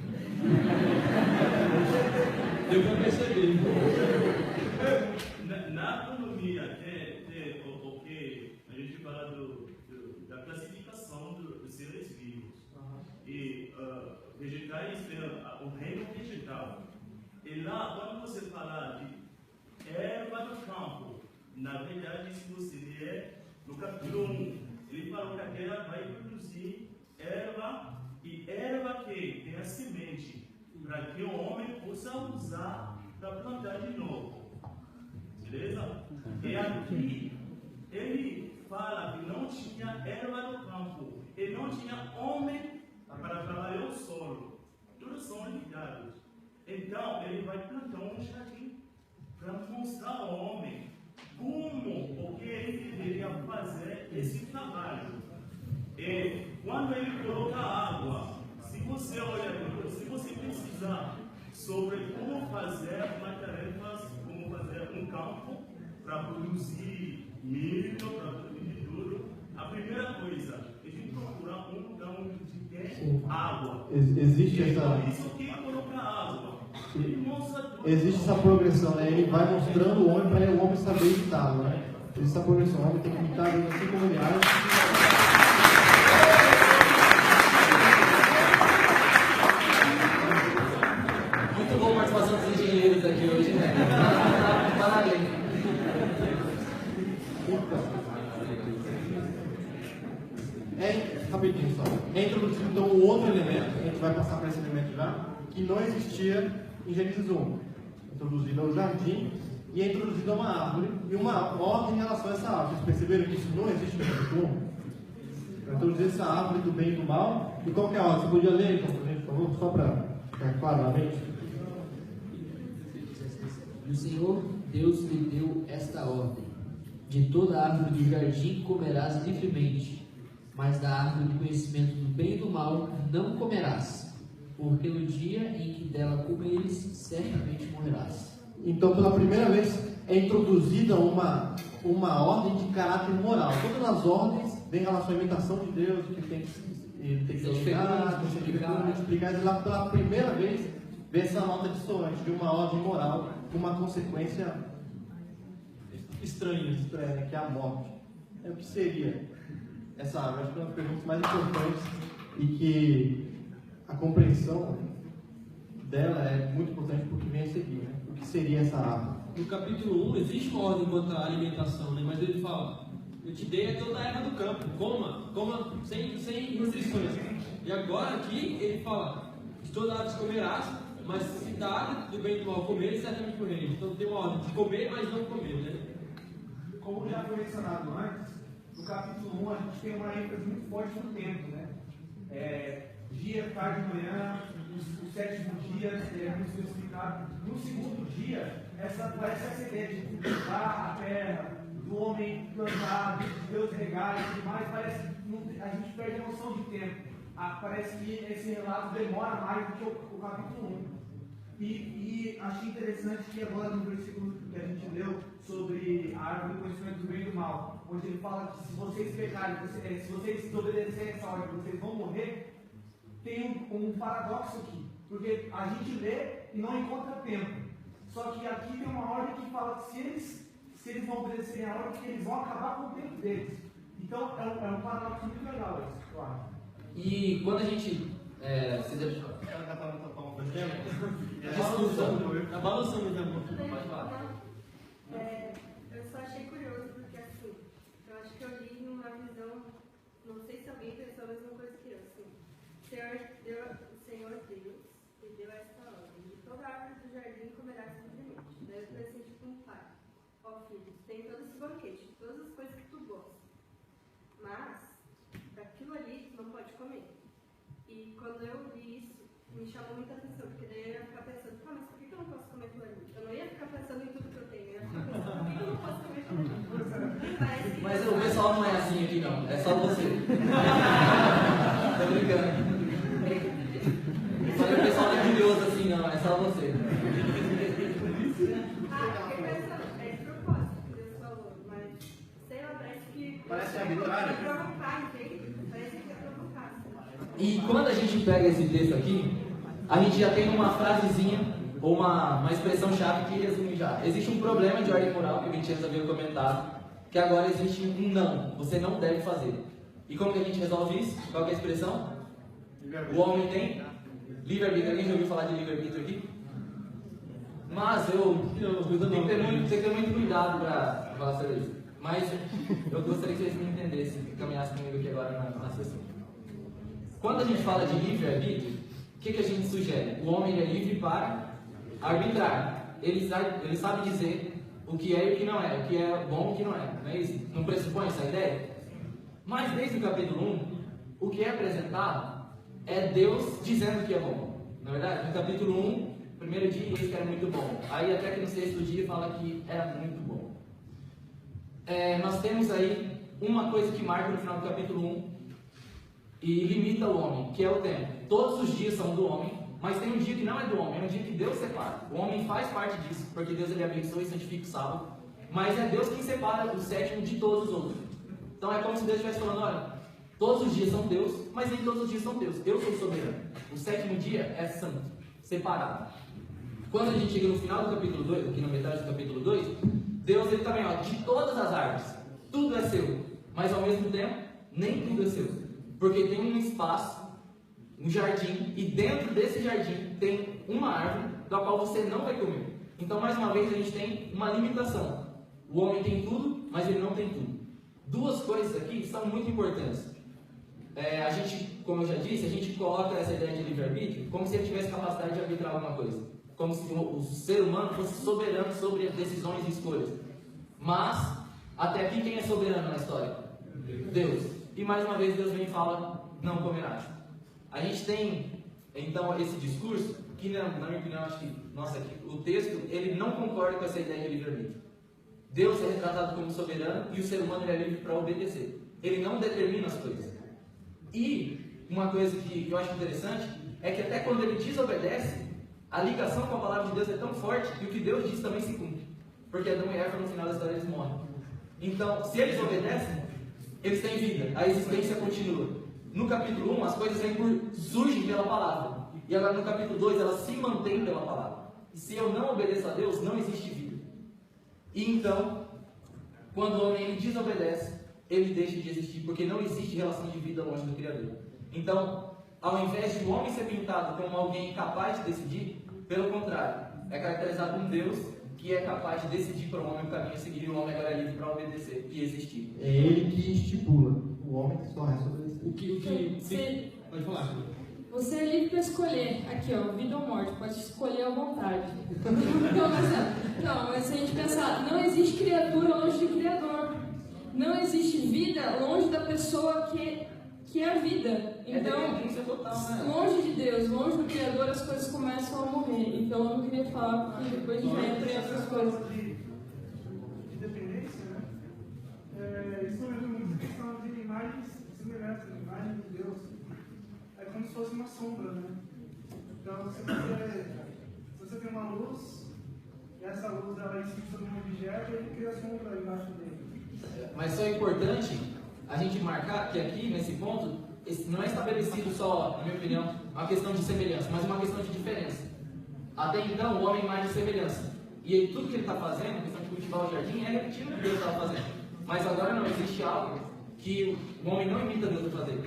Deu para perceber. Na agronomia, na verdade, se você ler no capítulo 1, ele falou que a terra vai produzir erva, e erva que tem a semente, para que o homem possa usar para plantar de novo. Beleza? E aqui, ele fala que não tinha erva no campo, e não tinha homem para trabalhar o solo. Todos são ligados. Então, ele vai plantar um jardim para mostrar ao homem como, o que ele deveria fazer esse trabalho. E quando ele coloca água, se você olha, se você precisar sobre como fazer uma tarefa, como fazer um campo para produzir milho, para produzir tudo, a primeira coisa, a gente procura um lugar onde tem água. Existe essa. Isso que coloca água. Existe essa progressão, né? Ele vai mostrando o homem para o homem saber imitá-lo, né? Existe essa progressão, o homem tem que imitar Deus assim como ele age. Muito bom a participação dos engenheiros aqui hoje, né? Parabéns. Rapidinho só. É introduzido então um outro elemento, a gente vai passar para esse elemento já, que não existia em Gênesis 1. Introduzido ao jardim e é introduzido a uma árvore e uma ordem em relação a essa árvore. Vocês perceberam que isso não existe em Gênesis 1? Eu introduzi essa árvore do bem e do mal. E qual que é a ordem? Você podia ler, então, por favor, só para ficar claro na mente? E o Senhor Deus lhe deu esta ordem: de toda árvore do jardim comerás livremente, mas da árvore do conhecimento do bem e do mal não comerás, porque no dia em que dela comeres, certamente morrerás. Então, pela primeira vez, é introduzida uma ordem de caráter moral. Todas as ordens têm relação à imitação de Deus, que tem que ser explicar, e lá pela primeira vez vê essa nota dissonante de uma ordem moral com uma consequência estranha, que é a morte. É o que seria essa árvore? Acho que é uma das perguntas mais importantes e que a compreensão dela é muito importante porque vem a seguir, né? O que seria essa árvore? No capítulo 1 existe uma ordem quanto à alimentação, né? Mas ele fala: eu te dei toda a erva do campo, coma sem restrições. E agora aqui ele fala: de toda a árvore comerás, mas se da árvore do bem e do mal comer, certamente morrereis. Então tem uma ordem de comer, mas não comer, né? Como já foi mencionado antes, no capítulo 1 a gente tem uma ênfase muito forte no tempo, né? Dia, tarde, manhã, o sétimo dia, muito explicado. No segundo dia, parece essa ideia de cultivar a terra, do homem plantar, de Deus regar e tudo mais, parece a gente perde a noção de tempo. Parece que esse relato demora mais do que o capítulo 1. E achei interessante que agora no versículo que a gente leu sobre a árvore do conhecimento do bem e do mal, onde ele fala que se vocês pecarem, se vocês desobedecerem essa ordem, vocês vão morrer, tem um paradoxo aqui, porque a gente lê e não encontra tempo. Só que aqui tem uma ordem que fala que se eles não obedecerem a ordem, que eles vão acabar com o tempo deles. Então é um paradoxo muito legal isso, claro. E quando a gente. Tá balançando já. Pode falar. Eu só achei curioso, porque assim, eu acho que eu li numa visão, não sei se alguém pensou a mesma coisa que eu, assim. O Senhor Deus me deu esta ordem: de toda árvore do jardim comerás livremente. Daí eu pensei tipo um pai: ó filho, tem todo esse banquete, todas as coisas que tu gosta, mas daquilo ali tu não pode comer. E quando eu vi isso, me chamou muita atenção, porque daí eu ia ficar pensando: mas por que eu não posso comer aquilo ali? Eu não ia ficar pensando em tudo que eu tenho, eu ia ficar pensando: por que eu não posso comer aquilo ali? Mas o pessoal não é assim aqui, não, é só você. Tô brincando. Só que o pessoal não é curioso assim, não, é só você. Porque é de propósito que Deus falou, mas sei lá, parece que. Parece arbitrário. É provocar, entende? Parece que é provocar. E quando a gente pega esse texto aqui, a gente já tem uma frasezinha ou uma expressão-chave que resume já. Existe um problema de ordem moral que o Vincenzo havia comentado, que agora existe um não, você não deve fazer. E como que a gente resolve isso? Qual que é a expressão? O homem tem livre-arbítrio. Alguém já ouviu falar de livre-arbítrio aqui? Mas eu tenho que ter muito cuidado falar sobre isso. Mas eu gostaria que vocês me entendessem, que caminhassem comigo aqui agora na raciocínio. Quando a gente fala de livre-arbítrio, o que a gente sugere? O homem é livre para arbitrar. Ele sabe dizer o que é e o que não é, o que é bom e o que não é. Não é isso? Não pressupõe essa ideia? Mas desde o capítulo 1, o que é apresentado é Deus dizendo o que é bom. Na verdade, no capítulo 1, primeiro dia, eis que era muito bom. Aí até que no sexto dia fala que era muito bom. Nós temos aí uma coisa que marca no final do capítulo 1 e limita o homem, que é o tempo. Todos os dias são do homem, mas tem um dia que não é do homem, é um dia que Deus separa. O homem faz parte disso, porque Deus ele abençoa e santifica o sábado, mas é Deus quem separa o sétimo de todos os outros. Então é como se Deus estivesse falando, olha, todos os dias são Deus, mas nem todos os dias são Deus. Eu sou soberano. O sétimo dia é santo, separado. Quando a gente chega no final do capítulo 2, aqui na metade do capítulo 2, Deus ele também, ó, de todas as árvores, tudo é seu, mas ao mesmo tempo, nem tudo é seu. Porque tem um espaço, um jardim, e dentro desse jardim tem uma árvore da qual você não vai comer. Então, mais uma vez, a gente tem uma limitação. O homem tem tudo, mas ele não tem tudo. Duas coisas aqui são muito importantes. A gente, como eu já disse, a gente coloca essa ideia de livre-arbítrio como se ele tivesse capacidade de arbitrar alguma coisa. Como se o ser humano fosse soberano sobre as decisões e escolhas. Mas, até aqui, quem é soberano na história? Deus. E mais uma vez Deus vem e fala, não comerás. A gente tem, então, esse discurso, que na minha opinião, acho que, o texto, ele não concorda com essa ideia de livre-arbítrio. Deus é retratado como soberano e o ser humano é livre para obedecer. Ele não determina as coisas. E uma coisa que eu acho interessante é que até quando ele desobedece, a ligação com a palavra de Deus é tão forte que o que Deus diz também se cumpre. Porque Adão e Eva, no final da história, eles morrem. Então, se eles obedecem, eles têm vida, a existência continua. No capítulo 1, as coisas surgem pela palavra. E agora no capítulo 2, elas se mantêm pela palavra. E se eu não obedeço a Deus, não existe vida. E então, quando o homem desobedece, ele deixa de existir, porque não existe relação de vida longe do Criador. Então, ao invés de o homem ser pintado como alguém capaz de decidir, pelo contrário, é caracterizado um Deus que é capaz de decidir para o homem o caminho a seguir, e o homem agora é livre para obedecer e existir. É ele que estipula, o homem que só resta obedecer. Pode falar. Você é livre para escolher, aqui ó, vida ou morte, pode escolher à vontade. Mas se a gente pensar, não existe criatura longe do Criador. Não existe vida longe da pessoa que é a vida. Então, longe de Deus, longe do Criador, as coisas começam a morrer. Então eu não queria falar, porque depois a gente vai entrar nessas coisas. De dependência, né? Isso mesmo, questão de imagens semelhantes, imagens de Deus. É como se fosse uma sombra, né? Então, se você tem uma luz, e essa luz ela é em cima de um objeto, ele cria a sombra embaixo dele. Mas só é importante a gente marcar que aqui, nesse ponto, não é estabelecido só, na minha opinião, uma questão de semelhança, mas uma questão de diferença. Até então, o homem é mais de semelhança. E tudo que ele está fazendo, a questão de cultivar o jardim, é repetindo o que Deus estava fazendo. Mas agora não, existe algo que o homem não imita Deus a fazer.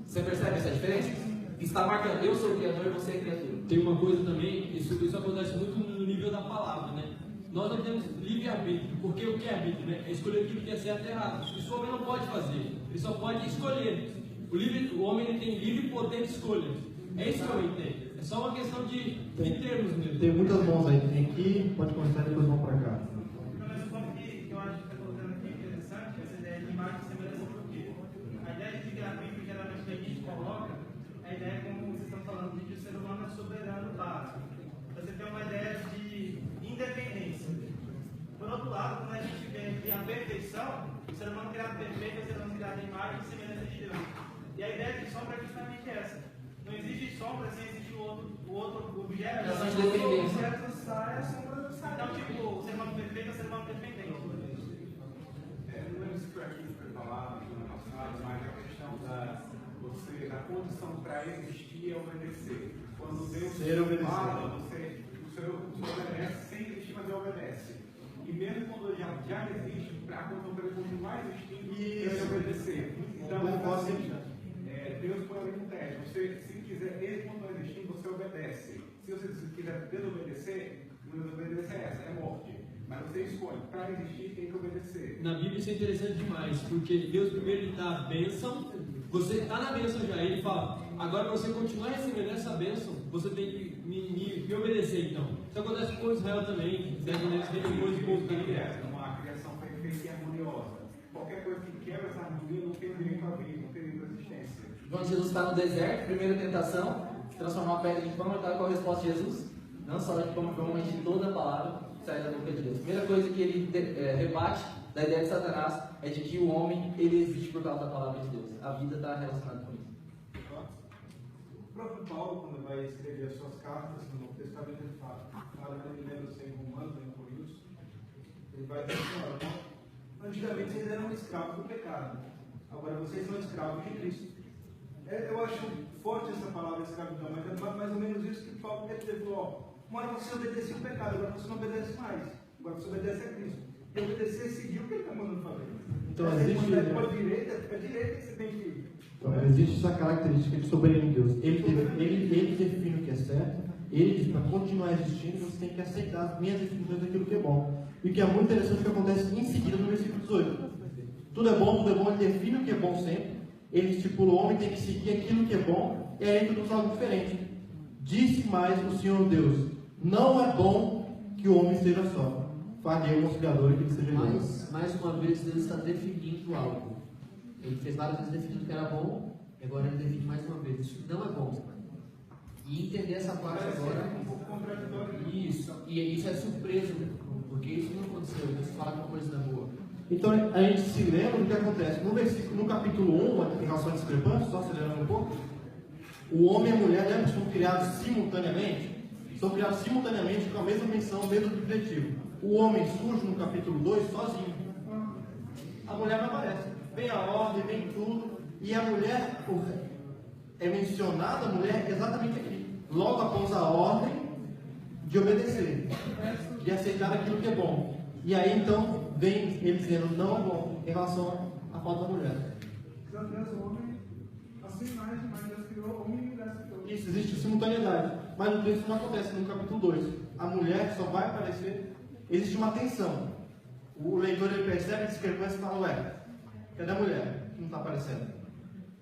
Você percebe essa diferença? Está marcando, eu sou o Criador e você é criatura. Tem uma coisa também, isso acontece muito no nível da palavra, né? Nós não temos livre-arbítrio, porque o que é arbítrio, né? É escolher aquilo que é certo e errado. Isso o homem não pode fazer, ele só pode escolher. O homem ele tem livre poder de escolha. É isso que eu entendo. É só uma questão de termos mesmo. Tem muitas mãos aí, tem aqui, pode começar e depois vão para cá. Mas o ponto que eu acho que está colocando aqui é interessante, essa ideia de imagem e semelhança, porque a ideia de livre-arbítrio, geralmente, que a gente coloca, a ideia, como vocês estão falando, de que o ser humano é soberano básico. Você tem uma ideia de independência. Por outro lado, quando a gente vê que a perfeição, o ser humano criado perfeito é o ser humano criado em imagem e semelhança de Deus. E a ideia de sombra é justamente essa. Não existe sombra sem existir o outro objeto. Relação de dependência. O objeto sai, a sombra sai. Então, tipo, o ser humano perfeito é o ser humano dependente. Não é isso que aqui foi falado no passado, mas a questão da condição para existir é obedecer. Quando Deus fala, você obedece sem existir, mas obedece. E mesmo quando já existe, para quando continuar existindo, ele obedecer. Então, Deus põe ali no teste. Você, se quiser, ele quando existir, você obedece. Se você quiser desobedecer é essa, é morte. Mas você escolhe, para existir tem que obedecer. interessante demais, porque Deus primeiro ele dá a bênção, você está na bênção já, ele fala, agora para você continuar recebendo essa bênção, você tem que me obedecer então. Isso acontece com Israel também, eles religiosos, o povo também. Uma criação perfeita e harmoniosa. Qualquer coisa que quebra essa harmonia não tem direito à vida, não tem direito à existência. Quando Jesus está no deserto, primeira tentação, transformar a pedra em pão, e qual a resposta de Jesus? Não só de pão, mas de toda a palavra que sai da boca de Deus. A primeira coisa que ele rebate da ideia de Satanás é de que o homem ele existe por causa da palavra de Deus. A vida está relacionada com isso. O próprio Paulo, quando vai escrever as suas cartas no Novo Testamento, ele fala, ele lembra em Romanos, em Coríntios, ele vai dizer assim, antigamente vocês eram escravos do pecado, agora vocês são escravos de Cristo. Eu acho forte essa palavra escravidão, mas é mais ou menos isso que Paulo quer dizer. Uma hora você obedecia o pecado, agora você não obedece mais. Agora você obedece a Cristo. E obedecer é seguir o que ele está mandando fazer. Então existe... a direita que você tem que ir. Então, existe essa característica de soberania de Deus. Ele define o que é certo, ele diz para continuar existindo, você tem que aceitar as minhas definições daquilo que é bom. E o que é muito interessante que acontece em seguida no versículo 18. Tudo é bom, ele define o que é bom sempre. Ele estipula o homem tem que seguir aquilo que é bom, e aí introduz algo diferente. Disse mais o Senhor Deus: não é bom que o homem esteja só. Fague o conciliador e que ele seja Deus. Mais uma vez, Deus está definindo algo. Ele fez várias vezes definindo que era bom, e agora ele define mais uma vez: isso não é bom. E entender essa parte agora. Isso, e isso é surpresa, porque isso não aconteceu. Deus fala que uma coisa não é boa. Então a gente se lembra do que acontece no capítulo 1, em relação à discrepância, só acelerando um pouco. O homem e a mulher, lembra que são criados simultaneamente? São criados simultaneamente com a mesma menção, o mesmo objetivo. O homem surge no capítulo 2 sozinho. A mulher não aparece. Vem a ordem, vem tudo. E a mulher, é mencionada a mulher exatamente aqui. Logo após a ordem de obedecer, de aceitar aquilo que é bom. E aí então vem ele dizendo não é bom em relação à falta da mulher. Isso, existe simultaneidade. Mas no texto não acontece no capítulo 2. A mulher só vai aparecer. Existe uma tensão. O leitor ele percebe a discrepância e fala, ué, cadê a mulher? Que não está aparecendo.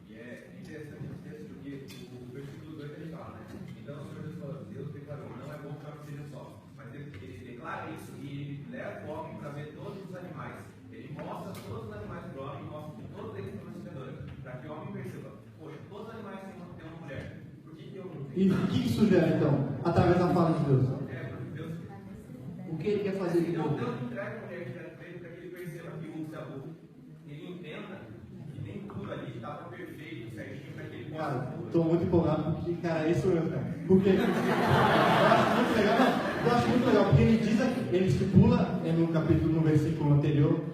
E é interessante esse texto porque o versículo 2 ele fala, né? Então o Senhor falou, Deus declarou, não é bom que o homem seja só. Mas ele declara isso e ele leva o homem para ver todos os animais. Ele mostra todos os animais para o homem, mostra que todos eles são vencedores. Para que o homem perceba, poxa, todos os animais têm uma mulher. Por que eu não tenho? E o que isso gera então? Através da fala de Deus. O que ele quer fazer de novo? Deus entrega a mulher direto para ele para que ele perceba que ele entenda que nem tudo ali estava perfeito, certinho, para que ele possa. Cara, estou muito empolgado porque, cara, esse sou eu, cara. Porque eu acho muito legal, porque ele diz aqui, ele estipula no versículo anterior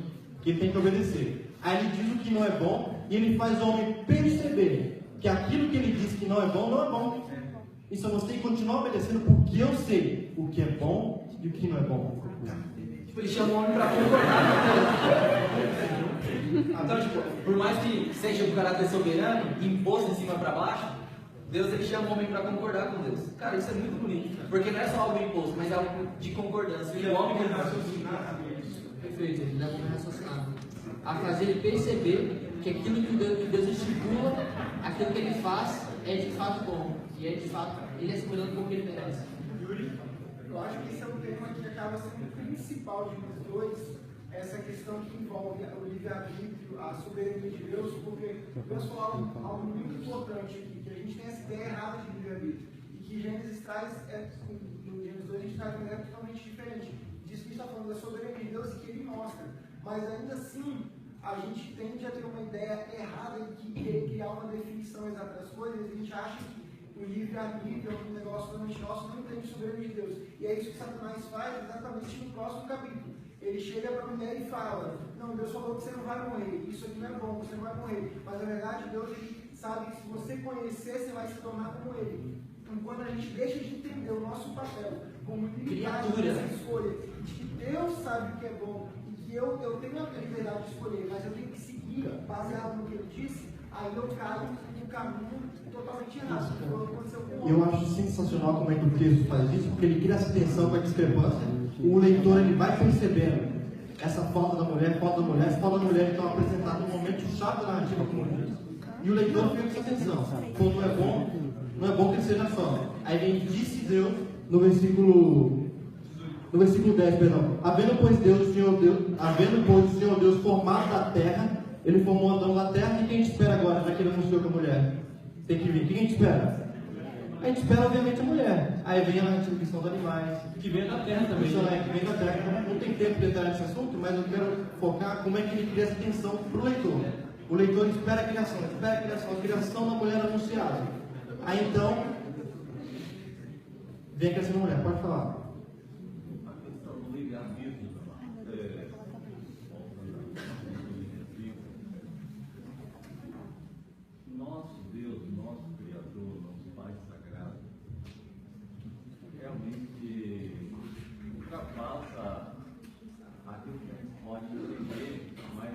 que ele tem que obedecer. Aí ele diz o que não é bom e ele faz o homem perceber que aquilo que ele diz que não é bom. E só você tem que continuar obedecendo porque eu sei o que é bom e o que não é bom. Tipo, ele chama o homem para concordar com Deus. Então, tipo, por mais que seja um caráter soberano, imposto em cima para baixo, Deus ele chama o homem para concordar com Deus. Cara, isso é muito bonito. Porque não é só algo imposto, mas é algo de concordância. E o homem que ele raciocinar isso. Perfeito, ele leva um raciocinado. A fazer ele perceber que aquilo que Deus estipula, aquilo que ele faz, é de fato bom. E é de fato, ele é segurando porque ele merece. Eu acho que esse é um tema que acaba sendo o principal de nós dois, essa questão que envolve o livre-arbítrio, a soberania de Deus, porque Deus falou algo muito importante aqui, que a gente tem essa ideia errada de livre-arbítrio, e que Gênesis traz, no Gênesis 2 a gente traz uma ideia totalmente diferente. Diz que está falando da soberania de Deus e que ele mostra, mas ainda assim a gente tende a ter uma ideia errada de querer criar uma definição exata das coisas, e a gente acha que o livre-arbítrio é um negócio totalmente nosso, não tem soberania de Deus. E é isso que Satanás faz exatamente no próximo capítulo. Ele chega para a mulher e fala, não, Deus falou que você não vai morrer, isso aqui não é bom, você não vai morrer. Mas na verdade Deus sabe que se você conhecer, você vai se tornar como ele. Então quando a gente deixa de entender o nosso papel como liberdade dessa escolha, de que Deus sabe o que é bom, e que eu tenho a liberdade de escolher, mas eu tenho que seguir baseado no que ele disse, aí eu caio no caminho totalmente errado. Eu acho sensacional como é que o texto faz isso, porque ele cria essa tensão com a discrepância. O leitor ele vai percebendo essa falta da mulher, essa falta da mulher então apresentada no momento chave da narrativa, como diz. E o leitor fica com essa atenção. Pô, não é bom que ele seja só. Aí vem, disse Deus, no versículo 10, perdão. Havendo, pois, o Senhor Deus formado da terra, ele formou Adão da terra, e quem a gente espera agora, já que ele anunciou que a mulher tem que vir? Quem a gente espera? A gente espera, obviamente, a mulher. Aí vem a narrativa que são dos animais. Que vem da terra também. Que vem da terra. Então, não tem tempo de entrar nesse assunto, mas eu quero focar como é que ele cria essa atenção para o leitor. O leitor espera a criação da mulher anunciada. Aí então, vem a criação da mulher, pode falar. A questão do livre-arbítrio, nosso Deus, nosso Criador, nosso Pai Sagrado, realmente ultrapassa aquilo que a gente pode entender, mas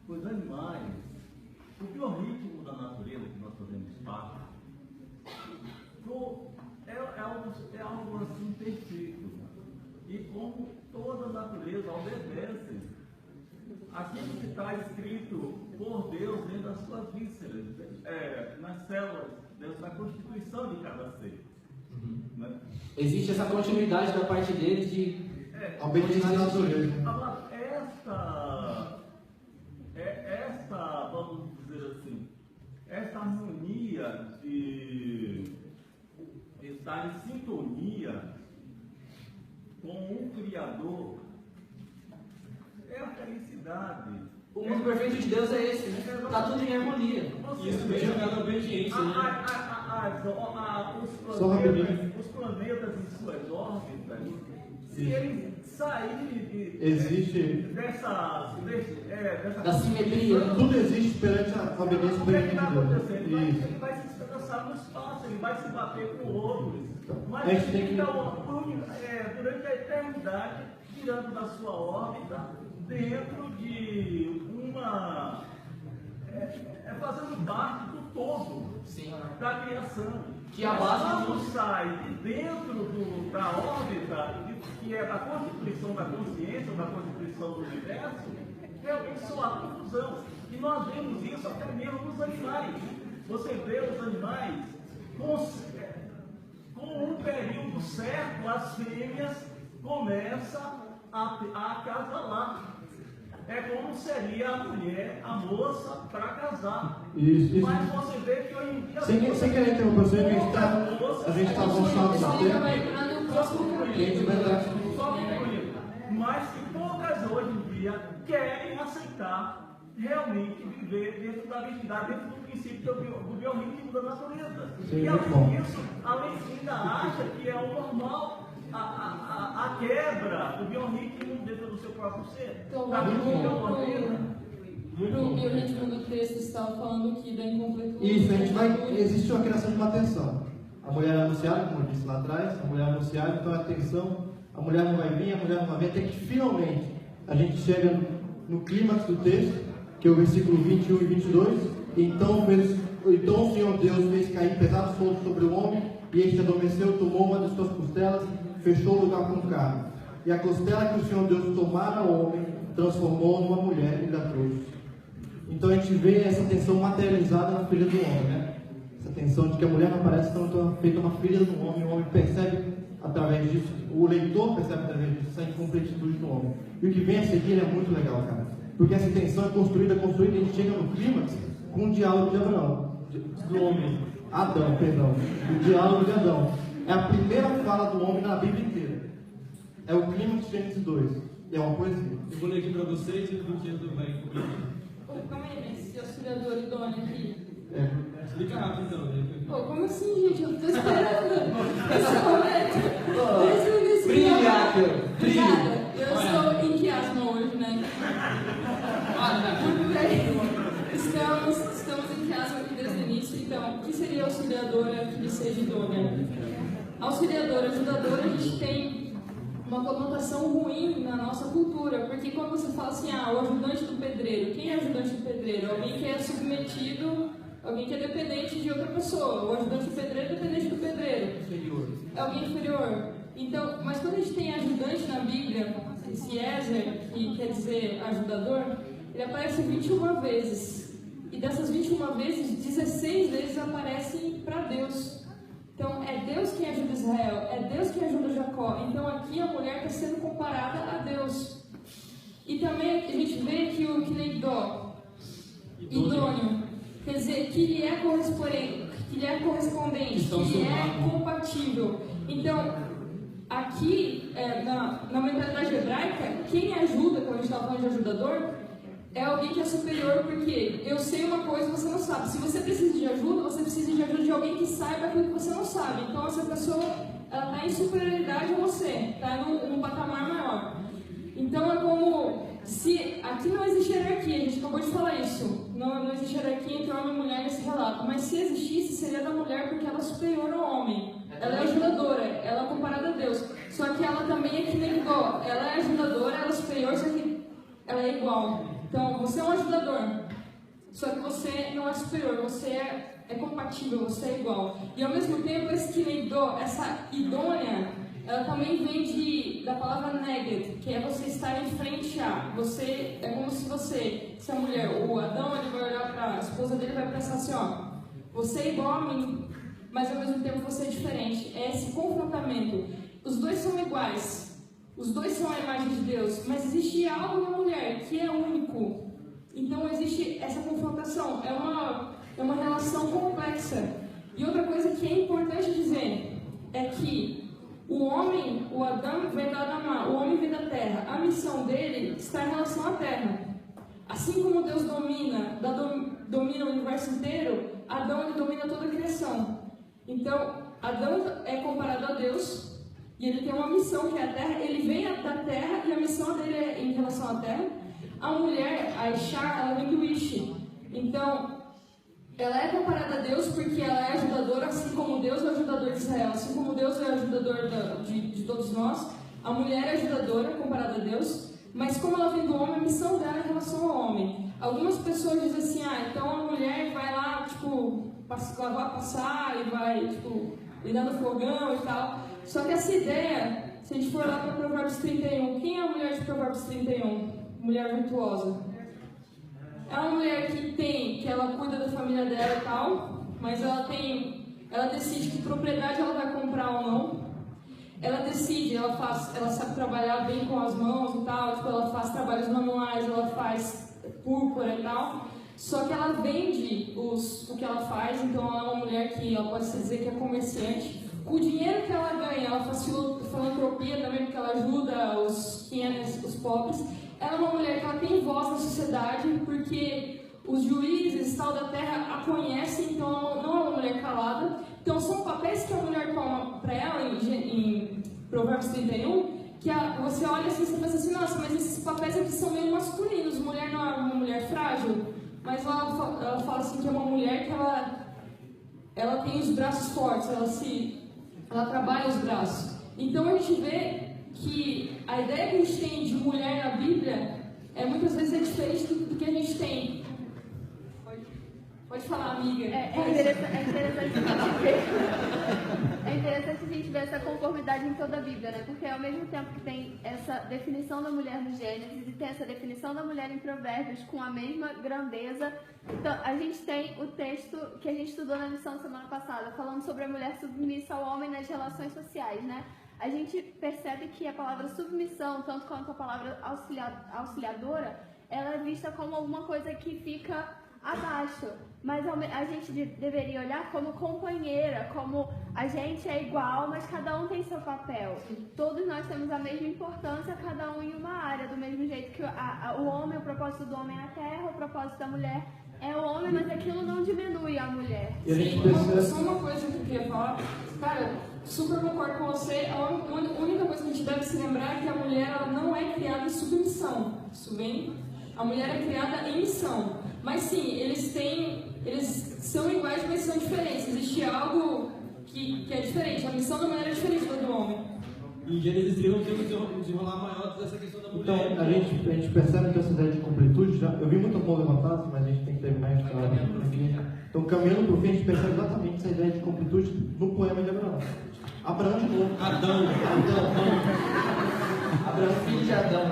os animais, o biorritmo da natureza que nós fazemos parte, é algo assim perfeito. E como toda a natureza obedece aquilo que está escrito por Deus dentro das suas vísceras, nas células, dentro da constituição de cada ser. Né? Existe essa continuidade da parte deles de obediência à natureza. Vamos dizer assim, essa harmonia de estar em sintonia com o Criador é a felicidade. O mundo perfeito de Deus é esse, né? Está tudo em harmonia. Isso vem jogado na obediência, né? Os planetas em suas órbitas, se eles saírem dessa simetria, tudo existe perante a obediência perante Deus. Ele vai se despedaçar no espaço, ele vai se bater com outros. Mas ele fica durante a eternidade tirando da sua órbita dentro de uma. Fazendo parte do todo da criação. Que a base quando sai de dentro da órbita, que é da constituição da consciência, da constituição do universo, realmente só há confusão. E nós vemos isso até mesmo nos animais. Você vê os animais com um período certo, as fêmeas começam a acasalar. É como seria a mulher, a moça, para casar. Isso. Mas você vê que hoje em dia. Sem querer interromper você, que a gente está avançando no tempo. Mas que poucas hoje em dia querem aceitar realmente viver dentro da identidade, dentro do princípio do biorritmo da natureza. E além disso, ainda acha que é o normal. A quebra do biorritmo dentro do seu próprio ser. Então, no biorritmo do texto estava falando que da incompletude. Isso, existe uma criação de uma tensão. A mulher anunciada, como eu disse lá atrás, a mulher anunciada, então a tensão, a mulher não vai vir, a mulher não vai vir, até que finalmente a gente chega no clímax do texto, que é o versículo 21 e 22. Então o Senhor Deus fez cair pesado fogo sobre o homem, e este adormeceu, tomou uma das suas costelas, fechou o lugar com carne. E a costela que o Senhor Deus tomara ao homem, transformou numa mulher e da trouxe. Então a gente vê essa tensão materializada na filha do homem, né? Essa tensão de que a mulher não aparece tão feita uma filha do homem, o homem percebe através disso, o leitor percebe através disso, essa incompletitude do homem. E o que vem a seguir é muito legal, cara. Porque essa tensão é construída, e a gente chega no clímax com o diálogo de Abraão, Adão, o diálogo de Adão. É a primeira fala do homem na Bíblia inteira. É o clímax de Gênesis 2. É uma poesia. Eu vou ler aqui para vocês e o Vincenzo vai comigo. Calma aí, esse auxiliador idôneo aqui. Explica rápido então. Como assim, gente? Eu tô esperando esse momento. Desde o início. Brilha! Eu sou enquiasma hoje, né? Muito bem. Estamos em casa aqui desde o início. Então, o que seria auxiliadora que seja idônea? Auxiliadora, ajudadora, a gente tem uma conotação ruim na nossa cultura, porque quando você fala assim, o ajudante do pedreiro, quem é ajudante do pedreiro? Alguém que é submetido, alguém que é dependente de outra pessoa. O ajudante do pedreiro é dependente do pedreiro. Inferior. É alguém inferior. Então, mas quando a gente tem ajudante na Bíblia, esse Ezer, que quer dizer ajudador, ele aparece 21 vezes. E dessas 21 vezes, 16 vezes aparecem para Deus. Então, é Deus quem ajuda Israel, é Deus quem ajuda Jacó. Então, aqui a mulher está sendo comparada a Deus. E também a gente vê que o Kinegdó, idôneo, quer dizer, que lhe é correspondente, que lhe é compatível. Então, aqui, na mentalidade hebraica, quem ajuda, quando a gente estava falando de ajudador, é alguém que é superior, porque eu sei uma coisa e você não sabe. Se você precisa de ajuda, você precisa de ajuda de alguém que saiba aquilo que você não sabe. Então, essa pessoa está em superioridade a você, está num patamar maior. Então, é como se aqui não existe hierarquia, a gente acabou de falar isso. Não existe hierarquia entre homem e mulher nesse relato. Mas se existisse, seria da mulher, porque ela é superior ao homem. Ela é ajudadora, ela é comparada a Deus. Só que ela também é que nem igual. Ela é ajudadora, ela é superior, só que ela é igual. Então, você é um ajudador, só que você não é superior, você é compatível, você é igual. E ao mesmo tempo, esse Kinegdó, essa idônea, ela também vem da palavra neged, que é você estar em frente a. Você, é como se a mulher, o Adão, ele vai olhar para a esposa dele e vai pensar assim, ó, você é igual a mim, mas ao mesmo tempo você é diferente. É esse confrontamento. Os dois são iguais. Os dois são a imagem de Deus, mas existe algo na mulher que é único. Então existe essa confrontação, é uma relação complexa. E outra coisa que é importante dizer é que o homem, o Adão, vem da Adamá, o homem vem da terra. A missão dele está em relação à terra. Assim como Deus domina o universo inteiro, Adão ele domina toda a criação. Então, Adão é comparado a Deus. E ele tem uma missão que é a terra, ele vem da terra e a missão dele é em relação à terra. A mulher, a Isha, ela vem do Ishi. Então, ela é comparada a Deus porque ela é ajudadora, assim como Deus é o ajudador de Israel, assim como Deus é o ajudador de todos nós. A mulher é ajudadora, comparada a Deus, mas como ela vem do homem, a missão dela é em relação ao homem. Algumas pessoas dizem assim, então a mulher vai lá, lavar, passar e vai, lidar no fogão e tal. Só que essa ideia, se a gente for lá para Provérbios 31, quem é a mulher de Provérbios 31? Mulher virtuosa. É uma mulher que ela cuida da família dela e tal, mas ela decide que propriedade ela vai comprar ou não. Ela decide, ela sabe trabalhar bem com as mãos e tal, ela faz trabalhos manuais, ela faz púrpura e tal. Só que ela vende o que ela faz, então ela é uma mulher que ela pode se dizer que é comerciante. Com o dinheiro que ela ganha, ela faz filantropia também, porque ela ajuda os pobres. Ela é uma mulher que ela tem voz na sociedade, porque os juízes e tal da terra a conhecem, então ela não é uma mulher calada. Então são papéis que a mulher toma para ela em Provérbios 31, que você olha assim e você pensa assim, nossa, mas esses papéis aqui são meio masculinos, mulher não é uma mulher frágil, mas ela fala assim que é uma mulher que ela tem os braços fortes, ela trabalha os braços. Então a gente vê que a ideia que a gente tem de mulher na Bíblia muitas vezes é diferente do que a gente tem. Pode falar, amiga. É interessante a gente ver essa conformidade em toda a Bíblia, né? Porque ao mesmo tempo que tem essa definição da mulher no Gênesis e tem essa definição da mulher em Provérbios com a mesma grandeza, então a gente tem o texto que a gente estudou na lição semana passada, falando sobre a mulher submissa ao homem nas relações sociais, né? A gente percebe que a palavra submissão, tanto quanto a palavra auxiliadora, ela é vista como alguma coisa que fica abaixo, mas a gente deveria olhar como companheira, como a gente é igual, mas cada um tem seu papel. Todos nós temos a mesma importância, cada um em uma área, do mesmo jeito que o homem, o propósito do homem na terra, o propósito da mulher é o homem, mas aquilo não diminui a mulher. Sim, só uma coisa que eu queria falar, cara, super concordo com você. A única coisa que a gente deve se lembrar é que a mulher ela não é criada em submissão, isso bem? A mulher é criada em missão. Mas sim, eles são iguais, mas são diferentes. Existe algo que é diferente. A missão da mulher é diferente da do homem. Em Gênesis 3 vamos ter um desenrolar maior dessa questão da mulher. Então, a gente percebe que essa ideia de completude, eu vi muita mão levantada, mas a gente tem que terminar a história. Então, caminhando para o fim, a gente percebe exatamente essa ideia de completude no poema de Abraão. Abraão de novo. Adão. Abraão, filho de Adão.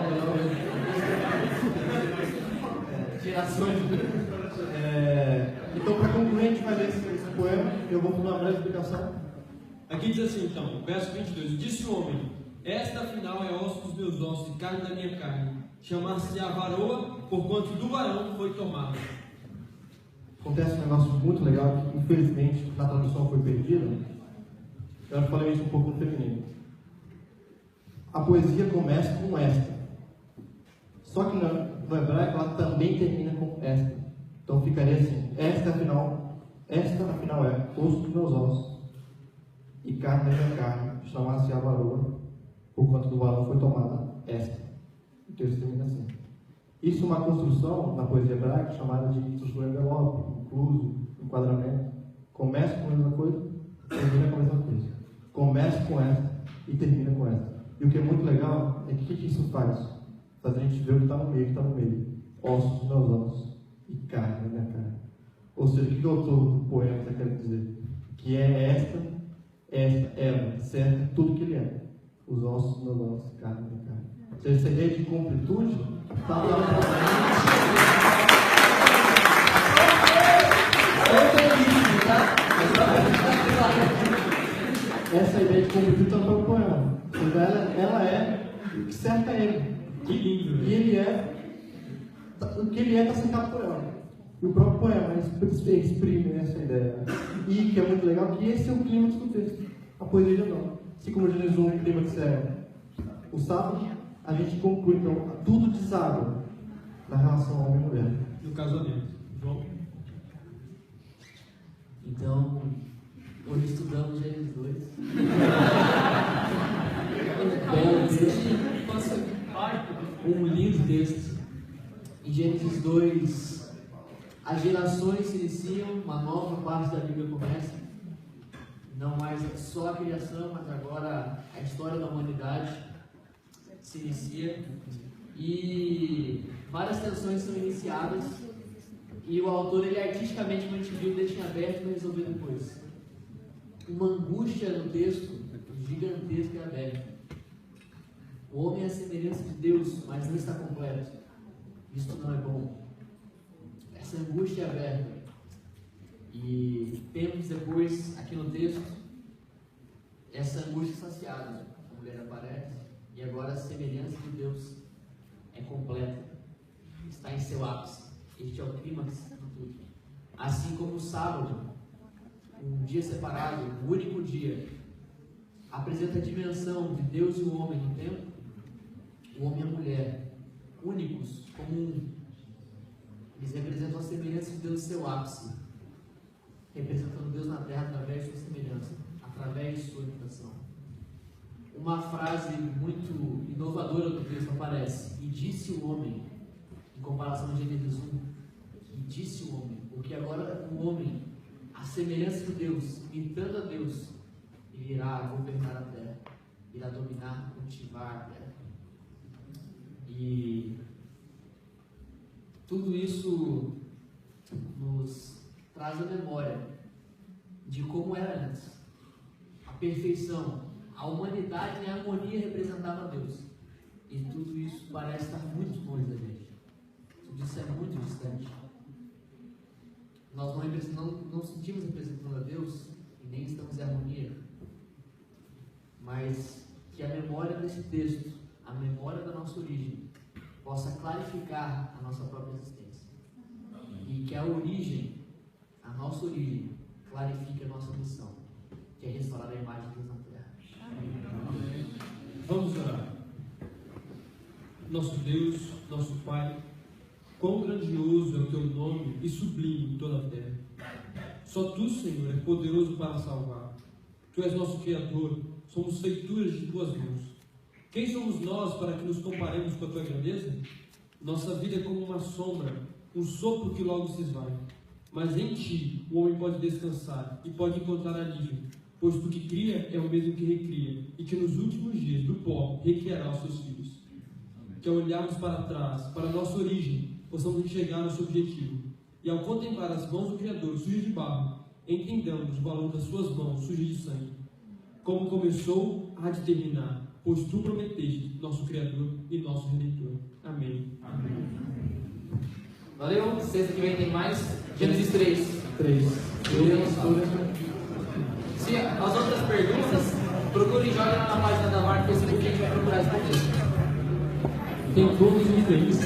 Gerações. Então, para concluir, a gente vai ler esse poema. Eu vou dar uma breve explicação. Aqui diz assim, então, verso 22. Disse o homem: esta afinal é osso dos meus ossos e carne da minha carne. Chamar-se-á varoa, porquanto do varão foi tomado. Acontece um negócio muito legal que, infelizmente, na tradução foi perdida. Eu falei isso um pouco no feminino. A poesia começa com esta. Só que no hebraico ela também termina com esta. Então ficaria assim: esta afinal é osso dos meus ossos e carne da minha carne. Chamar-se a varoa, porquanto do varão foi tomada esta. O texto termina assim. Isso é uma construção na poesia hebraica chamada de estrutura envelope, incluso, enquadramento. Começa com a mesma coisa, termina com a mesma coisa. Começa com esta e termina com esta. E o que é muito legal é que o que isso faz? Faz a gente ver o que está no meio, Ossos dos meus ossos e carne da minha carne. Ou seja, o que o autor do poema está querendo dizer? Que é ela, certa tudo que ele é. Os ossos dos meus ossos e carne da minha carne. Ou seja, essa ideia de completude está lá no Essa ideia de completude está no poema. Ela é o que cerca ele. Que lindo. E ele é. O que ele é está cercado por ela. E o próprio poema exprime essa ideia. E que é muito legal, que esse é o clímax do texto. A poesia de Adão. Assim como Gênesis 1, o clímax é o sábado, a gente conclui, então, tudo deságua na relação homem e mulher. No casamento. João? Então, hoje estudamos Gênesis 2. Um lindo texto. Em Gênesis 2, as gerações se iniciam, uma nova parte da Bíblia começa. Não mais só a criação, mas agora a história da humanidade se inicia. E várias tensões são iniciadas. E o autor, ele artisticamente, como a gente viu, deixa em aberto para resolver depois. Uma angústia no texto gigantesca e aberta. O homem é a semelhança de Deus, mas não está completo. Isto não é bom. Essa angústia é aberta. E temos depois, aqui no texto, essa angústia saciada. A mulher aparece e agora a semelhança de Deus é completa. Está em seu ápice. Este é o clímax de tudo. Assim como o sábado, um dia separado, o único dia, apresenta a dimensão de Deus e o homem no tempo, o homem e a mulher, únicos, como um. Eles representam a semelhança de Deus em seu ápice, representando Deus na terra através de sua semelhança, através de sua imitação. Uma frase muito inovadora do texto aparece: e disse o homem, em comparação a Gênesis 1, e disse o homem, porque agora o homem, a semelhança de Deus, imitando a Deus, ele irá governar a terra, irá dominar, cultivar a terra. E tudo isso nos traz a memória de como era antes. A perfeição, a humanidade em harmonia representava Deus. E tudo isso parece estar muito longe da gente. Tudo isso é muito distante. Nós não sentimos representando a Deus e nem estamos em harmonia. Mas que a memória desse texto, a memória da nossa origem, possa clarificar a nossa própria existência. E que a origem, a nossa origem, clarifique a nossa missão, que é restaurar a imagem de Deus na terra. Amém. Vamos orar. Nosso Deus, nosso Pai, quão grandioso é o Teu nome e sublime em toda a terra. Só Tu, Senhor, é poderoso para salvar. Tu és nosso Criador, somos feituras de Tuas mãos. Quem somos nós para que nos comparemos com a Tua grandeza? Nossa vida é como uma sombra, um sopro que logo se esvai. Mas em Ti o homem pode descansar e pode encontrar alívio, Pois tu que cria é o mesmo que recria, e que nos últimos dias do pó recriará os seus filhos. Que ao olharmos para trás, para a nossa origem, possamos enxergar nosso objetivo. E ao contemplar as mãos do Criador sujas de barro, entendamos o valor das suas mãos sujas de sangue. Como começou, há de terminar, pois tu prometeste, nosso Criador e nosso Redentor. Amém. Amém. Valeu. Sexta que vem tem mais. Gênesis 3. 3. Se as outras perguntas, procure e jogue lá na página da Marca, que a gente vai procurar responder. Tem todos os três.